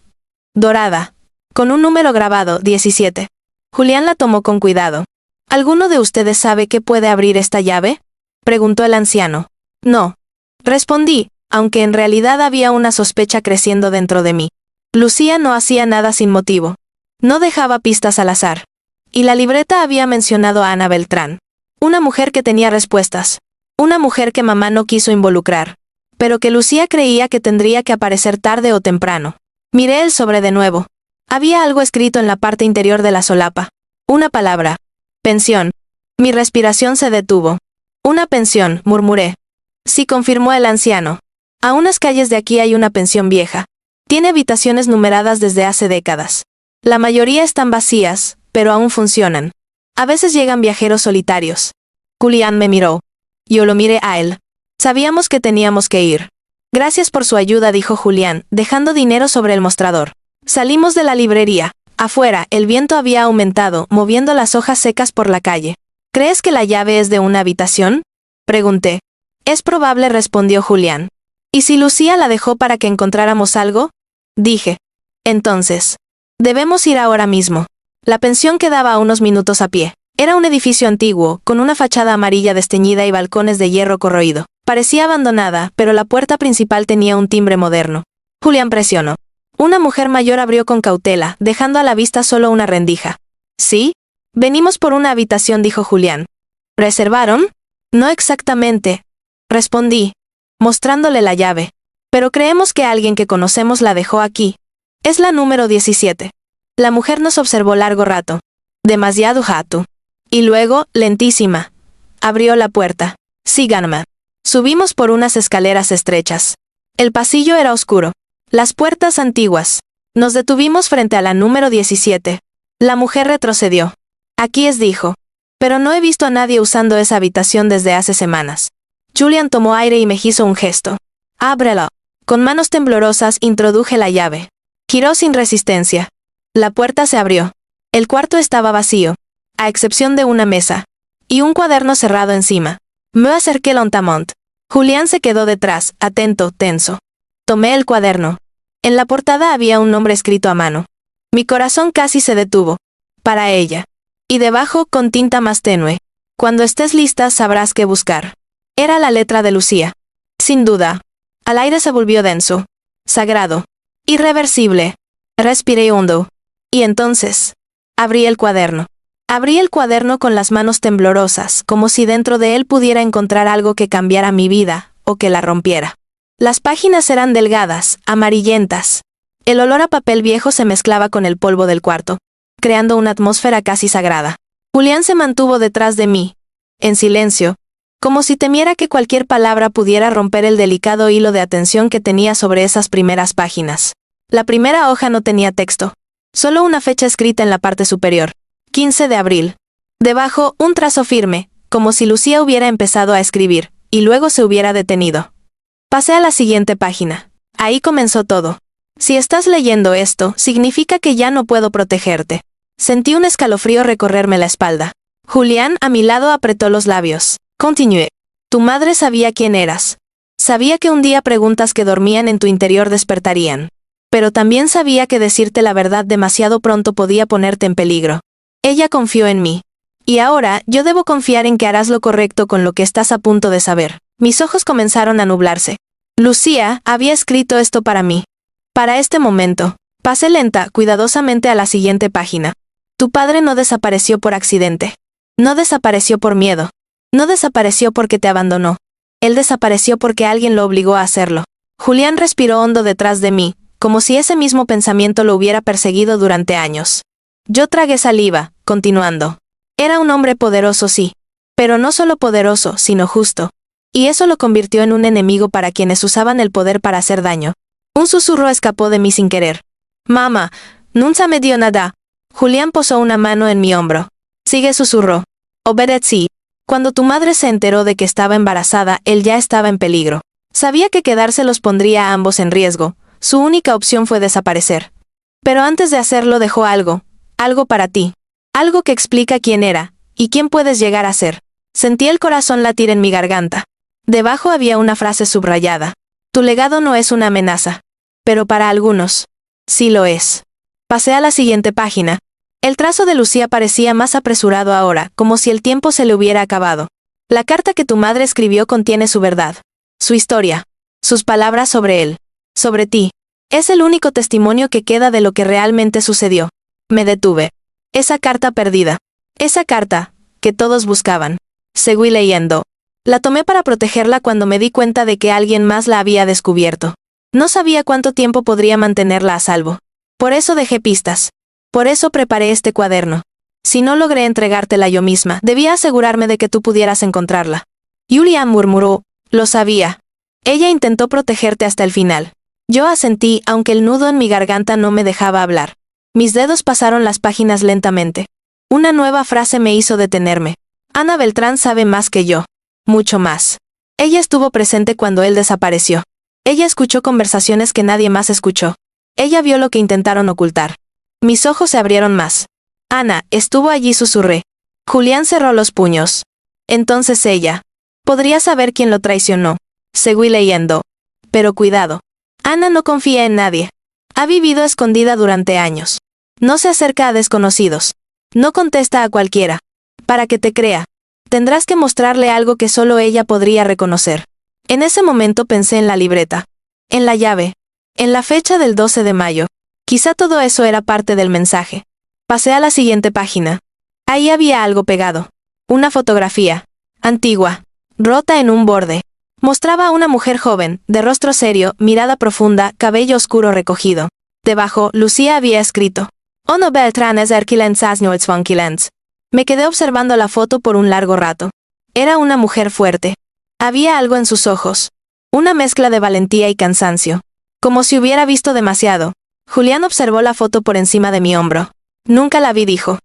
Dorada. Con un número grabado, 17. Julián la tomó con cuidado. ¿Alguno de ustedes sabe qué puede abrir esta llave? Preguntó el anciano. No. Respondí, aunque en realidad había una sospecha creciendo dentro de mí. Lucía no hacía nada sin motivo. No dejaba pistas al azar. Y la libreta había mencionado a Ana Beltrán. Una mujer que tenía respuestas. Una mujer que mamá no quiso involucrar. Pero que Lucía creía que tendría que aparecer tarde o temprano. Miré el sobre de nuevo. Había algo escrito en la parte interior de la solapa. Una palabra. Pensión. Mi respiración se detuvo. Una pensión, murmuré. Sí, confirmó el anciano. A unas calles de aquí hay una pensión vieja. Tiene habitaciones numeradas desde hace décadas. La mayoría están vacías, pero aún funcionan. A veces llegan viajeros solitarios. Julián me miró. Yo lo miré a él. Sabíamos que teníamos que ir. Gracias por su ayuda, dijo Julián, dejando dinero sobre el mostrador. Salimos de la librería. Afuera, el viento había aumentado, moviendo las hojas secas por la calle. ¿Crees que la llave es de una habitación? Pregunté. Es probable, respondió Julián. ¿Y si Lucía la dejó para que encontráramos algo? Dije. Entonces. Debemos ir ahora mismo. La pensión quedaba a unos minutos a pie. Era un edificio antiguo, con una fachada amarilla desteñida y balcones de hierro corroído. Parecía abandonada, pero la puerta principal tenía un timbre moderno. Julián presionó. Una mujer mayor abrió con cautela, dejando a la vista solo una rendija. ¿Sí? Venimos por una habitación, dijo Julián. ¿Reservaron? No exactamente. Respondí, mostrándole la llave. Pero creemos que alguien que conocemos la dejó aquí. Es la número 17. La mujer nos observó largo rato. Demasiado jato. Y luego, lentísima, abrió la puerta. Síganme. Subimos por unas escaleras estrechas. El pasillo era oscuro. Las puertas antiguas. Nos detuvimos frente a la número 17. La mujer retrocedió. Aquí es, dijo. Pero no he visto a nadie usando esa habitación desde hace semanas. Julián tomó aire y me hizo un gesto. Ábrelo. Con manos temblorosas introduje la llave. Giró sin resistencia. La puerta se abrió. El cuarto estaba vacío, a excepción de una mesa. Y un cuaderno cerrado encima. Me acerqué lentamente. Julián se quedó detrás, atento, tenso. Tomé el cuaderno. En la portada había un nombre escrito a mano. Mi corazón casi se detuvo. Para ella. Y debajo, con tinta más tenue. Cuando estés lista sabrás qué buscar. Era la letra de Lucía. Sin duda. Al aire se volvió denso. Sagrado. Irreversible. Respiré hondo. Y entonces, abrí el cuaderno. Abrí el cuaderno con las manos temblorosas, como si dentro de él pudiera encontrar algo que cambiara mi vida, o que la rompiera. Las páginas eran delgadas, amarillentas. El olor a papel viejo se mezclaba con el polvo del cuarto, creando una atmósfera casi sagrada. Julián se mantuvo detrás de mí, en silencio, como si temiera que cualquier palabra pudiera romper el delicado hilo de atención que tenía sobre esas primeras páginas. La primera hoja no tenía texto, solo una fecha escrita en la parte superior. 15 de abril. Debajo, un trazo firme, como si Lucía hubiera empezado a escribir, y luego se hubiera detenido. Pasé a la siguiente página. Ahí comenzó todo. Si estás leyendo esto, significa que ya no puedo protegerte. Sentí un escalofrío recorrerme la espalda. Julián, a mi lado, apretó los labios. Continué. Tu madre sabía quién eras. Sabía que un día preguntas que dormían en tu interior despertarían. Pero también sabía que decirte la verdad demasiado pronto podía ponerte en peligro. Ella confió en mí. Y ahora, yo debo confiar en que harás lo correcto con lo que estás a punto de saber. Mis ojos comenzaron a nublarse. Lucía había escrito esto para mí. Para este momento. Pasé lenta, cuidadosamente a la siguiente página. Tu padre no desapareció por accidente. No desapareció por miedo. No desapareció porque te abandonó. Él desapareció porque alguien lo obligó a hacerlo. Julián respiró hondo detrás de mí, como si ese mismo pensamiento lo hubiera perseguido durante años. Yo tragué saliva, continuando. Era un hombre poderoso, sí. Pero no solo poderoso, sino justo. Y eso lo convirtió en un enemigo para quienes usaban el poder para hacer daño. Un susurro escapó de mí sin querer. Mamá, nunca me dio nada. Julián posó una mano en mi hombro. Sigue, susurró. Obedecí. Cuando tu madre se enteró de que estaba embarazada, él ya estaba en peligro. Sabía que quedarse los pondría a ambos en riesgo. Su única opción fue desaparecer. Pero antes de hacerlo dejó algo para ti. Algo que explica quién era, y quién puedes llegar a ser. Sentí el corazón latir en mi garganta. Debajo había una frase subrayada. Tu legado no es una amenaza. Pero para algunos, sí lo es. Pasé a la siguiente página. El trazo de Lucía parecía más apresurado ahora, como si el tiempo se le hubiera acabado. La carta que tu madre escribió contiene su verdad, su historia, sus palabras sobre él, sobre ti. Es el único testimonio que queda de lo que realmente sucedió. Me detuve. Esa carta perdida. Esa carta, que todos buscaban. Seguí leyendo. La tomé para protegerla cuando me di cuenta de que alguien más la había descubierto. No sabía cuánto tiempo podría mantenerla a salvo. Por eso dejé pistas. Por eso preparé este cuaderno. Si no logré entregártela yo misma, debía asegurarme de que tú pudieras encontrarla. Julian murmuró, lo sabía. Ella intentó protegerte hasta el final. Yo asentí, aunque el nudo en mi garganta no me dejaba hablar. Mis dedos pasaron las páginas lentamente. Una nueva frase me hizo detenerme. Ana Beltrán sabe más que yo. Mucho más. Ella estuvo presente cuando él desapareció. Ella escuchó conversaciones que nadie más escuchó. Ella vio lo que intentaron ocultar. Mis ojos se abrieron más. Ana, estuvo allí, susurré. Julián cerró los puños. Entonces ella. Podría saber quién lo traicionó. Seguí leyendo. Pero cuidado. Ana no confía en nadie. Ha vivido escondida durante años. No se acerca a desconocidos. No contesta a cualquiera. Para que te crea, tendrás que mostrarle algo que solo ella podría reconocer. En ese momento pensé en la libreta. En la llave. En la fecha del 12 de mayo. Quizá todo eso era parte del mensaje. Pasé a la siguiente página. Ahí había algo pegado. Una fotografía. Antigua. Rota en un borde. Mostraba a una mujer joven, de rostro serio, mirada profunda, cabello oscuro recogido. Debajo, Lucía había escrito. Ono Beltrán es Erkilens. Me quedé observando la foto por un largo rato. Era una mujer fuerte. Había algo en sus ojos. Una mezcla de valentía y cansancio. Como si hubiera visto demasiado. Julián observó la foto por encima de mi hombro. Nunca la vi, dijo.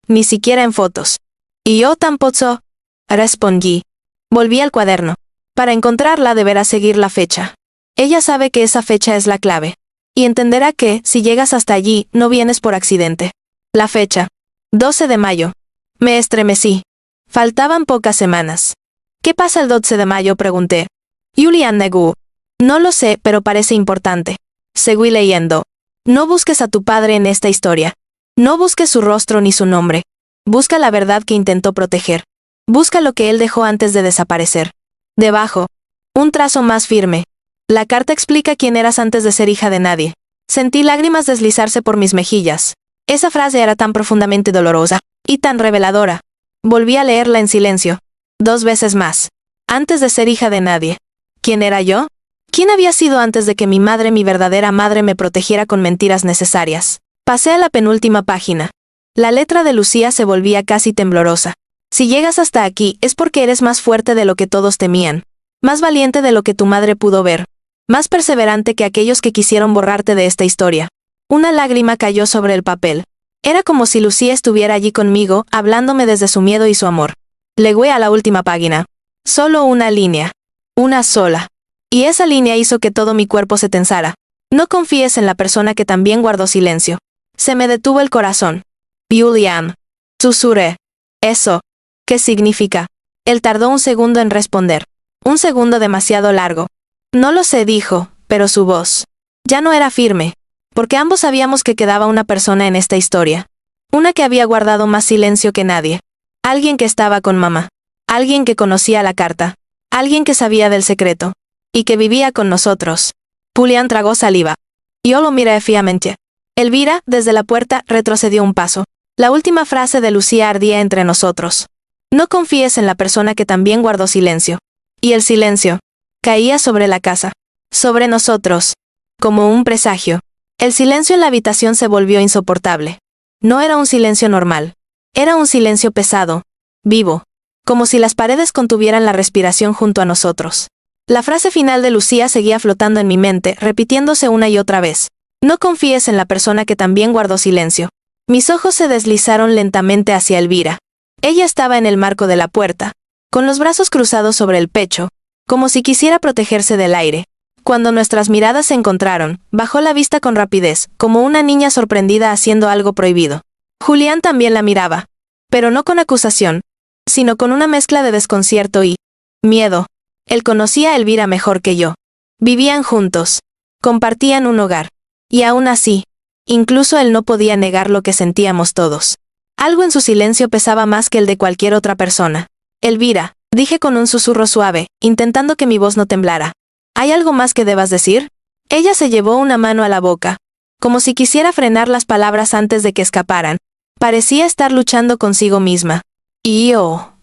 Ni siquiera en fotos. Y yo tampoco, respondí. Volví al cuaderno. Para encontrarla deberás seguir la fecha. Ella sabe que esa fecha es la clave. Y entenderá que, si llegas hasta allí, no vienes por accidente. La fecha. 12 de mayo. Me estremecí. Faltaban pocas semanas. ¿Qué pasa el 12 de mayo?, pregunté. Julián negó. No lo sé, pero parece importante. Seguí leyendo. No busques a tu padre en esta historia. No busques su rostro ni su nombre. Busca la verdad que intentó proteger. Busca lo que él dejó antes de desaparecer. Debajo. Un trazo más firme. La carta explica quién eras antes de ser hija de nadie. Sentí lágrimas deslizarse por mis mejillas. Esa frase era tan profundamente dolorosa. Y tan reveladora. Volví a leerla en silencio. 2 veces más. Antes de ser hija de nadie. ¿Quién era yo? ¿Quién había sido antes de que mi madre, mi verdadera madre, me protegiera con mentiras necesarias? Pasé a la penúltima página. La letra de Lucía se volvía casi temblorosa. Si llegas hasta aquí, es porque eres más fuerte de lo que todos temían. Más valiente de lo que tu madre pudo ver. Más perseverante que aquellos que quisieron borrarte de esta historia. Una lágrima cayó sobre el papel. Era como si Lucía estuviera allí conmigo, hablándome desde su miedo y su amor. Legué a la última página. Solo una línea. Una sola. Y esa línea hizo que todo mi cuerpo se tensara. No confíes en la persona que también guardó silencio. Se me detuvo el corazón. Julián. Susurré. Eso. ¿Qué significa? Él tardó un segundo en responder. Un segundo demasiado largo. No lo sé, dijo, pero su voz ya no era firme. Porque ambos sabíamos que quedaba una persona en esta historia. Una que había guardado más silencio que nadie. Alguien que estaba con mamá. Alguien que conocía la carta. Alguien que sabía del secreto. Y que vivía con nosotros. Julián tragó saliva. Yo lo miré fijamente. Elvira, desde la puerta, retrocedió un paso. La última frase de Lucía ardía entre nosotros. No confíes en la persona que también guardó silencio. Y el silencio caía sobre la casa. Sobre nosotros. Como un presagio. El silencio en la habitación se volvió insoportable. No era un silencio normal. Era un silencio pesado. Vivo. Como si las paredes contuvieran la respiración junto a nosotros. La frase final de Lucía seguía flotando en mi mente, repitiéndose una y otra vez. No confíes en la persona que también guardó silencio. Mis ojos se deslizaron lentamente hacia Elvira. Ella estaba en el marco de la puerta, con los brazos cruzados sobre el pecho, como si quisiera protegerse del aire. Cuando nuestras miradas se encontraron, bajó la vista con rapidez, como una niña sorprendida haciendo algo prohibido. Julián también la miraba, pero no con acusación, sino con una mezcla de desconcierto y miedo. Él conocía a Elvira mejor que yo. Vivían juntos. Compartían un hogar. Y aún así, incluso él no podía negar lo que sentíamos todos. Algo en su silencio pesaba más que el de cualquier otra persona. Elvira, dije con un susurro suave, intentando que mi voz no temblara. ¿Hay algo más que debas decir? Ella se llevó una mano a la boca, como si quisiera frenar las palabras antes de que escaparan. Parecía estar luchando consigo misma. Y yo,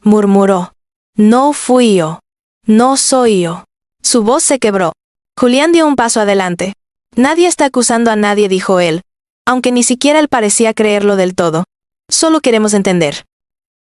murmuró. No fui yo. No soy yo. Su voz se quebró. Julián dio un paso adelante. Nadie está acusando a nadie, dijo él, aunque ni siquiera él parecía creerlo del todo. Solo queremos entender.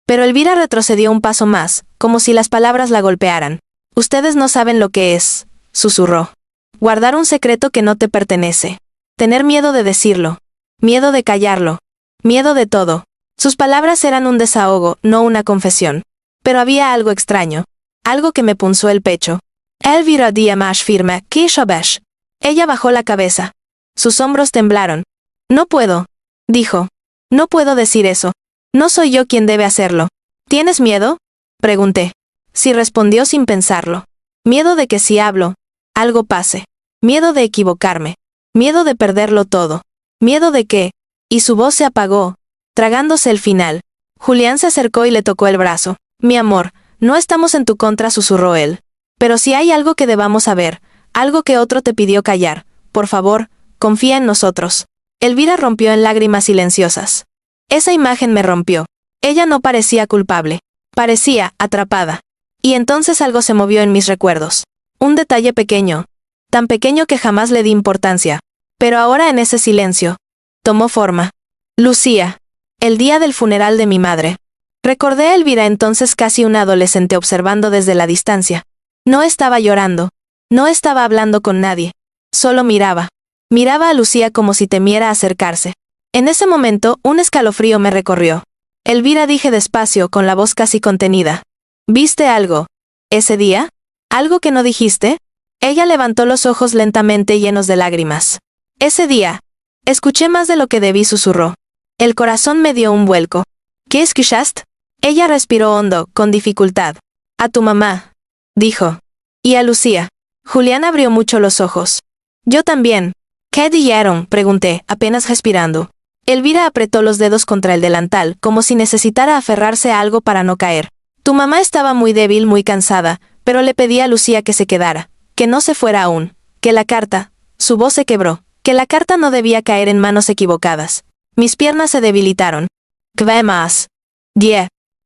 Pero Elvira retrocedió un paso más, como si las palabras la golpearan. Ustedes no saben lo que es, susurró. Guardar un secreto que no te pertenece. Tener miedo de decirlo. Miedo de callarlo. Miedo de todo. Sus palabras eran un desahogo, no una confesión. Pero había algo extraño. Algo que me punzó el pecho. Elvira día más firme, que sabes. Ella bajó la cabeza. Sus hombros temblaron. No puedo, dijo. No puedo decir eso. No soy yo quien debe hacerlo. ¿Tienes miedo? Pregunté. Sí, respondió sin pensarlo. Miedo de que si hablo, algo pase. Miedo de equivocarme. Miedo de perderlo todo. Miedo de que... Y su voz se apagó, tragándose el final. Julián se acercó y le tocó el brazo. Mi amor, no estamos en tu contra, susurró él. Pero si hay algo que debamos saber, algo que otro te pidió callar, por favor, confía en nosotros. Elvira rompió en lágrimas silenciosas. Esa imagen me rompió. Ella no parecía culpable. Parecía atrapada. Y entonces algo se movió en mis recuerdos. Un detalle pequeño. Tan pequeño que jamás le di importancia. Pero ahora en ese silencio, tomó forma. Lucía. El día del funeral de mi madre. Recordé a Elvira entonces casi una adolescente observando desde la distancia. No estaba llorando. No estaba hablando con nadie. Solo miraba. Miraba a Lucía como si temiera acercarse. En ese momento, un escalofrío me recorrió. Elvira, dije despacio, con la voz casi contenida. ¿Viste algo? ¿Ese día? ¿Algo que no dijiste? Ella levantó los ojos lentamente llenos de lágrimas. Ese día. Escuché más de lo que debí, susurró. El corazón me dio un vuelco. ¿Qué escuchaste? Ella respiró hondo, con dificultad. A tu mamá, dijo. Y a Lucía. Julián abrió mucho los ojos. Yo también. ¿Qué dijeron?, pregunté, apenas respirando. Elvira apretó los dedos contra el delantal, como si necesitara aferrarse a algo para no caer. Tu mamá estaba muy débil, muy cansada, pero le pedí a Lucía que se quedara, que no se fuera aún, que la carta, su voz se quebró, que la carta no debía caer en manos equivocadas. Mis piernas se debilitaron. ¿Qué más?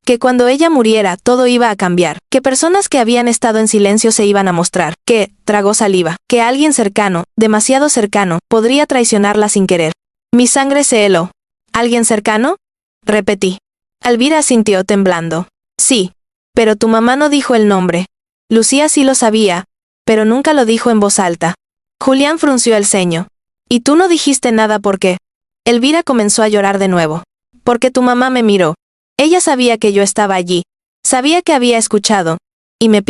Que cuando ella muriera todo iba a cambiar, que personas que habían estado en silencio se iban a mostrar, que, tragó saliva, que alguien cercano, demasiado cercano, podría traicionarla sin querer. Mi sangre se heló. ¿Alguien cercano? Repetí. Elvira asintió temblando. Sí. Pero tu mamá no dijo el nombre. Lucía sí lo sabía, pero nunca lo dijo en voz alta. Julián frunció el ceño. ¿Y tú no dijiste nada por qué? Elvira comenzó a llorar de nuevo. Porque tu mamá me miró. Ella sabía que yo estaba allí. Sabía que había escuchado. Y me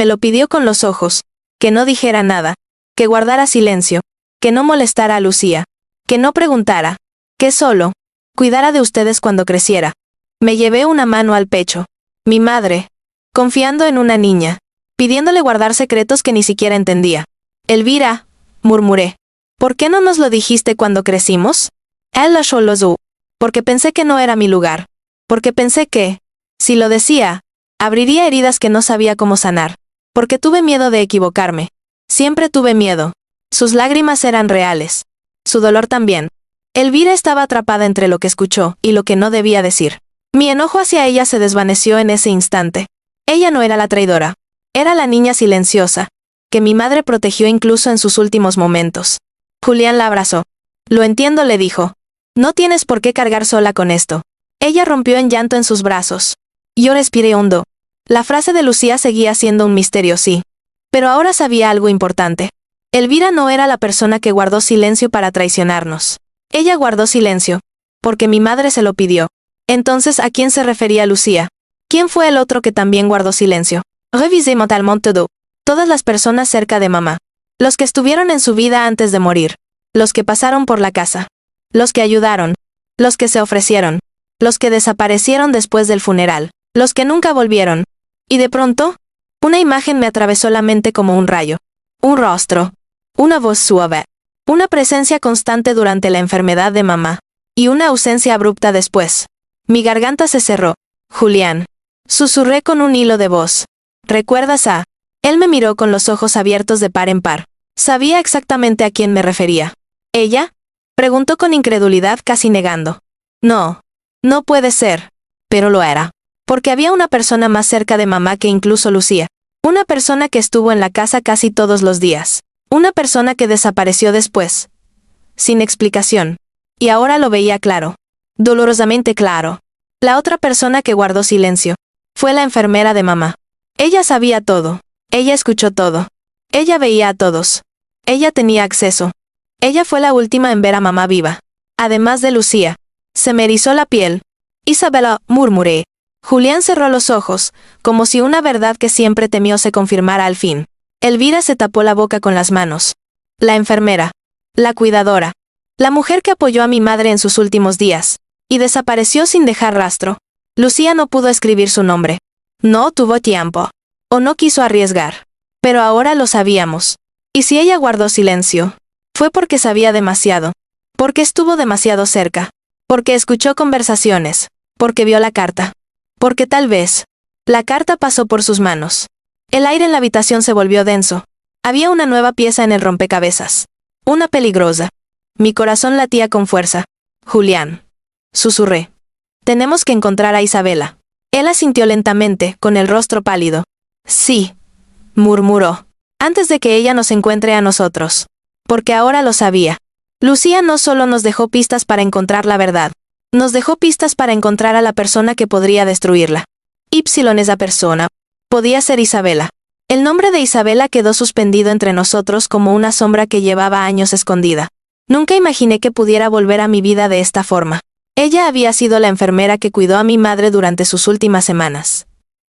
lo pidió con los ojos, que no dijera nada, que guardara silencio, que no molestara a Lucía, que no preguntara, que solo cuidara de ustedes cuando creciera. Me llevé una mano al pecho. Mi madre, confiando en una niña, pidiéndole guardar secretos que ni siquiera entendía. Elvira, murmuré. ¿Por qué no nos lo dijiste cuando crecimos? Él la solozó. Porque pensé que no era mi lugar. Porque pensé que, si lo decía, abriría heridas que no sabía cómo sanar. Porque tuve miedo de equivocarme. Siempre tuve miedo. Sus lágrimas eran reales. Su dolor también. Elvira estaba atrapada entre lo que escuchó y lo que no debía decir. Mi enojo hacia ella se desvaneció en ese instante. Ella no era la traidora. Era la niña silenciosa, que mi madre protegió incluso en sus últimos momentos. Julián la abrazó. Lo entiendo, le dijo. No tienes por qué cargar sola con esto. Ella rompió en llanto en sus brazos. Yo respiré hondo. La frase de Lucía seguía siendo un misterio, sí. Pero ahora sabía algo importante. Elvira no era la persona que guardó silencio para traicionarnos. Ella guardó silencio, porque mi madre se lo pidió. Entonces, ¿a quién se refería Lucía? ¿Quién fue el otro que también guardó silencio? Revisé mentalement todo. Todas las personas cerca de mamá. Los que estuvieron en su vida antes de morir. Los que pasaron por la casa. Los que ayudaron. Los que se ofrecieron. los que desaparecieron después del funeral, los que nunca volvieron. Y de pronto, una imagen me atravesó la mente como un rayo. Un rostro, una voz suave, una presencia constante durante la enfermedad de mamá, y una ausencia abrupta después. Mi garganta se cerró. Julián. Susurré con un hilo de voz. ¿Recuerdas a? Él me miró con los ojos abiertos de par en par. Sabía exactamente a quién me refería. ¿Ella? Preguntó con incredulidad, casi negando. No. No puede ser. Pero lo era. Porque había una persona más cerca de mamá que incluso Lucía. Una persona que estuvo en la casa casi todos los días. Una persona que desapareció después. Sin explicación. Y ahora lo veía claro. Dolorosamente claro. La otra persona que guardó silencio. Fue la enfermera de mamá. Ella sabía todo. Ella escuchó todo. Ella veía a todos. Ella tenía acceso. Ella fue la última en ver a mamá viva. Además de Lucía. Se me erizó la piel. Isabela, murmuré. Julián cerró los ojos, como si una verdad que siempre temió se confirmara al fin. Elvira se tapó la boca con las manos. La enfermera. La cuidadora. La mujer que apoyó a mi madre en sus últimos días. Y desapareció sin dejar rastro. Lucía no pudo escribir su nombre. No tuvo tiempo. O no quiso arriesgar. Pero ahora lo sabíamos. Y si ella guardó silencio, fue porque sabía demasiado. Porque estuvo demasiado cerca. Porque escuchó conversaciones. Porque vio la carta. Porque tal vez, la carta pasó por sus manos. El aire en la habitación se volvió denso. Había una nueva pieza en el rompecabezas. Una peligrosa. Mi corazón latía con fuerza. Julián. Susurré. Tenemos que encontrar a Isabela. Él asintió lentamente, con el rostro pálido. Sí. Murmuró. Antes de que ella nos encuentre a nosotros. Porque ahora lo sabía. Lucía no solo nos dejó pistas para encontrar la verdad. Nos dejó pistas para encontrar a la persona que podría destruirla. Esa persona. Podía ser Isabela. El nombre de Isabela quedó suspendido entre nosotros como una sombra que llevaba años escondida. Nunca imaginé que pudiera volver a mi vida de esta forma. Ella había sido la enfermera que cuidó a mi madre durante sus últimas semanas.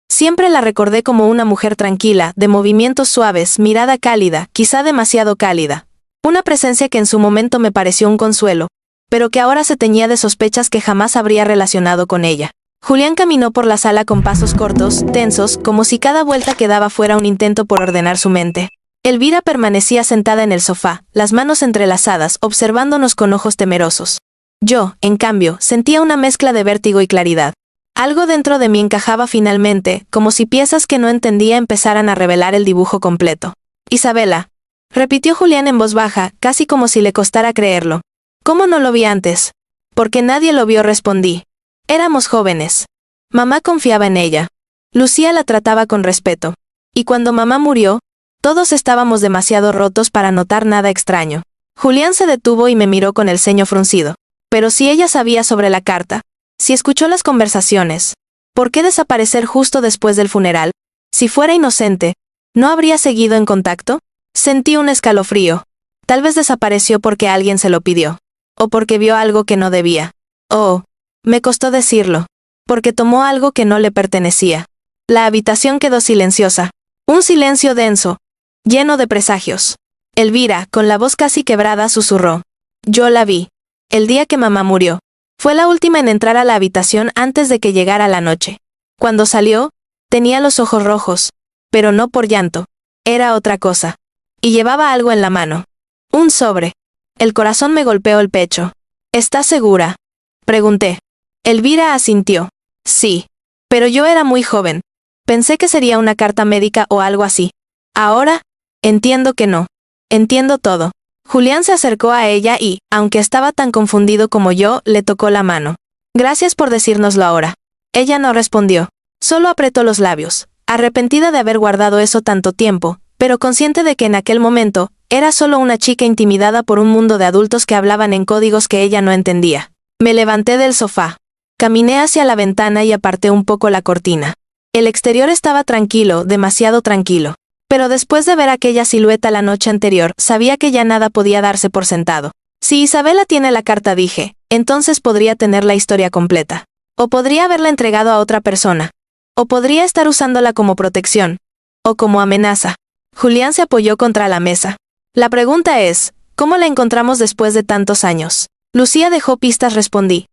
Siempre la recordé como una mujer tranquila, de movimientos suaves, mirada cálida, quizá demasiado cálida. Una presencia que en su momento me pareció un consuelo, pero que ahora se teñía de sospechas que jamás habría relacionado con ella. Julián caminó por la sala con pasos cortos, tensos, como si cada vuelta que daba fuera un intento por ordenar su mente. Elvira permanecía sentada en el sofá, las manos entrelazadas, observándonos con ojos temerosos. Yo, en cambio, sentía una mezcla de vértigo y claridad. Algo dentro de mí encajaba finalmente, como si piezas que no entendía empezaran a revelar el dibujo completo. Isabela. Repitió Julián en voz baja, casi como si le costara creerlo. ¿Cómo no lo vi antes? Porque nadie lo vio, respondí. Éramos jóvenes. Mamá confiaba en ella. Lucía la trataba con respeto. Y cuando mamá murió, todos estábamos demasiado rotos para notar nada extraño. Julián se detuvo y me miró con el ceño fruncido. Pero si ella sabía sobre la carta, si escuchó las conversaciones, ¿por qué desaparecer justo después del funeral? Si fuera inocente, ¿no habría seguido en contacto? Sentí un escalofrío. Tal vez desapareció porque alguien se lo pidió. O porque vio algo que no debía. Oh, me costó decirlo. Porque tomó algo que no le pertenecía. La habitación quedó silenciosa. Un silencio denso, lleno de presagios. Elvira, con la voz casi quebrada, susurró. Yo la vi. El día que mamá murió. Fue la última en entrar a la habitación antes de que llegara la noche. Cuando salió, tenía los ojos rojos. Pero no por llanto. Era otra cosa. Y llevaba algo en la mano. Un sobre. El corazón me golpeó el pecho. ¿Estás segura? Pregunté. Elvira asintió. Sí. Pero yo era muy joven. Pensé que sería una carta médica o algo así. Ahora, entiendo que no. Entiendo todo. Julián se acercó a ella y, aunque estaba tan confundido como yo, le tocó la mano. Gracias por decírnoslo ahora. Ella no respondió. Solo apretó los labios, arrepentida de haber guardado eso tanto tiempo, pero consciente de que en aquel momento, era solo una chica intimidada por un mundo de adultos que hablaban en códigos que ella no entendía. Me levanté del sofá. Caminé hacia la ventana y aparté un poco la cortina. El exterior estaba tranquilo, demasiado tranquilo. Pero después de ver aquella silueta la noche anterior, sabía que ya nada podía darse por sentado. Si Isabela tiene la carta, dije, entonces podría tener la historia completa. O podría haberla entregado a otra persona. O podría estar usándola como protección. O como amenaza. Julián se apoyó contra la mesa. La pregunta es, ¿cómo la encontramos después de tantos años? Lucía dejó pistas, respondí.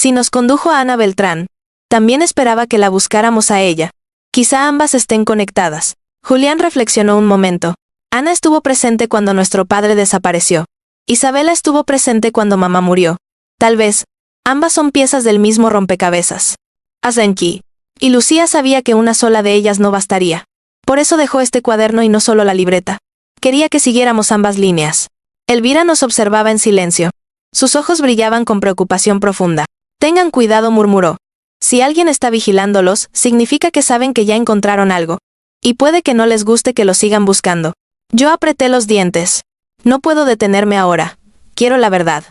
Si nos condujo a Ana Beltrán, también esperaba que la buscáramos a ella. Quizá ambas estén conectadas. Julián reflexionó un momento. Ana estuvo presente cuando nuestro padre desapareció. Isabela estuvo presente cuando mamá murió. Tal vez, ambas son piezas del mismo rompecabezas. Azenki. Y Lucía sabía que una sola de ellas no bastaría. Por eso dejó este cuaderno y no solo la libreta. Quería que siguiéramos ambas líneas. Elvira nos observaba en silencio. Sus ojos brillaban con preocupación profunda. Tengan cuidado, murmuró. Si alguien está vigilándolos, significa que saben que ya encontraron algo. Y puede que no les guste que lo sigan buscando. Yo apreté los dientes. No puedo detenerme ahora. Quiero la verdad.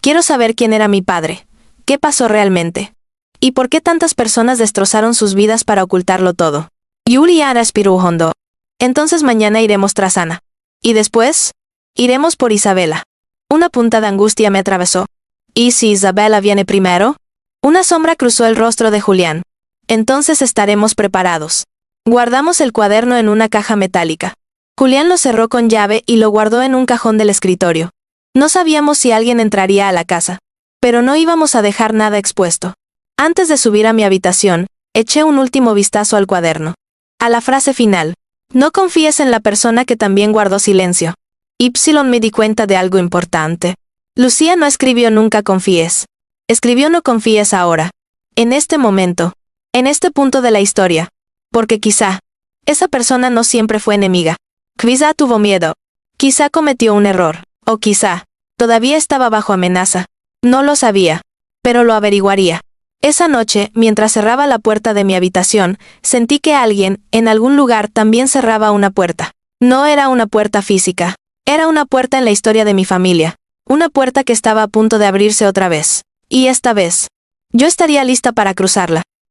Quiero saber quién era mi padre. ¿Qué pasó realmente? ¿Y por qué tantas personas destrozaron sus vidas para ocultarlo todo? Yulia respiró hondo. Entonces mañana iremos tras Ana. ¿Y después? Iremos por Isabela. Una punta de angustia me atravesó. ¿Y si Isabela viene primero? Una sombra cruzó el rostro de Julián. Entonces estaremos preparados. Guardamos el cuaderno en una caja metálica. Julián lo cerró con llave y lo guardó en un cajón del escritorio. No sabíamos si alguien entraría a la casa, pero no íbamos a dejar nada expuesto. Antes de subir a mi habitación, eché un último vistazo al cuaderno. A la frase final. No confíes en la persona que también guardó silencio. Me di cuenta de algo importante. Lucía no escribió nunca confíes. Escribió no confíes ahora. En este momento. En este punto de la historia. Porque quizá, esa persona no siempre fue enemiga. Quizá tuvo miedo. Quizá cometió un error. O quizá, todavía estaba bajo amenaza. No lo sabía. Pero lo averiguaría. Esa noche, mientras cerraba la puerta de mi habitación, sentí que alguien, en algún lugar, también cerraba una puerta. No era una puerta física. Era una puerta en la historia de mi familia. Una puerta que estaba a punto de abrirse otra vez. Y esta vez, yo estaría lista para cruzarla.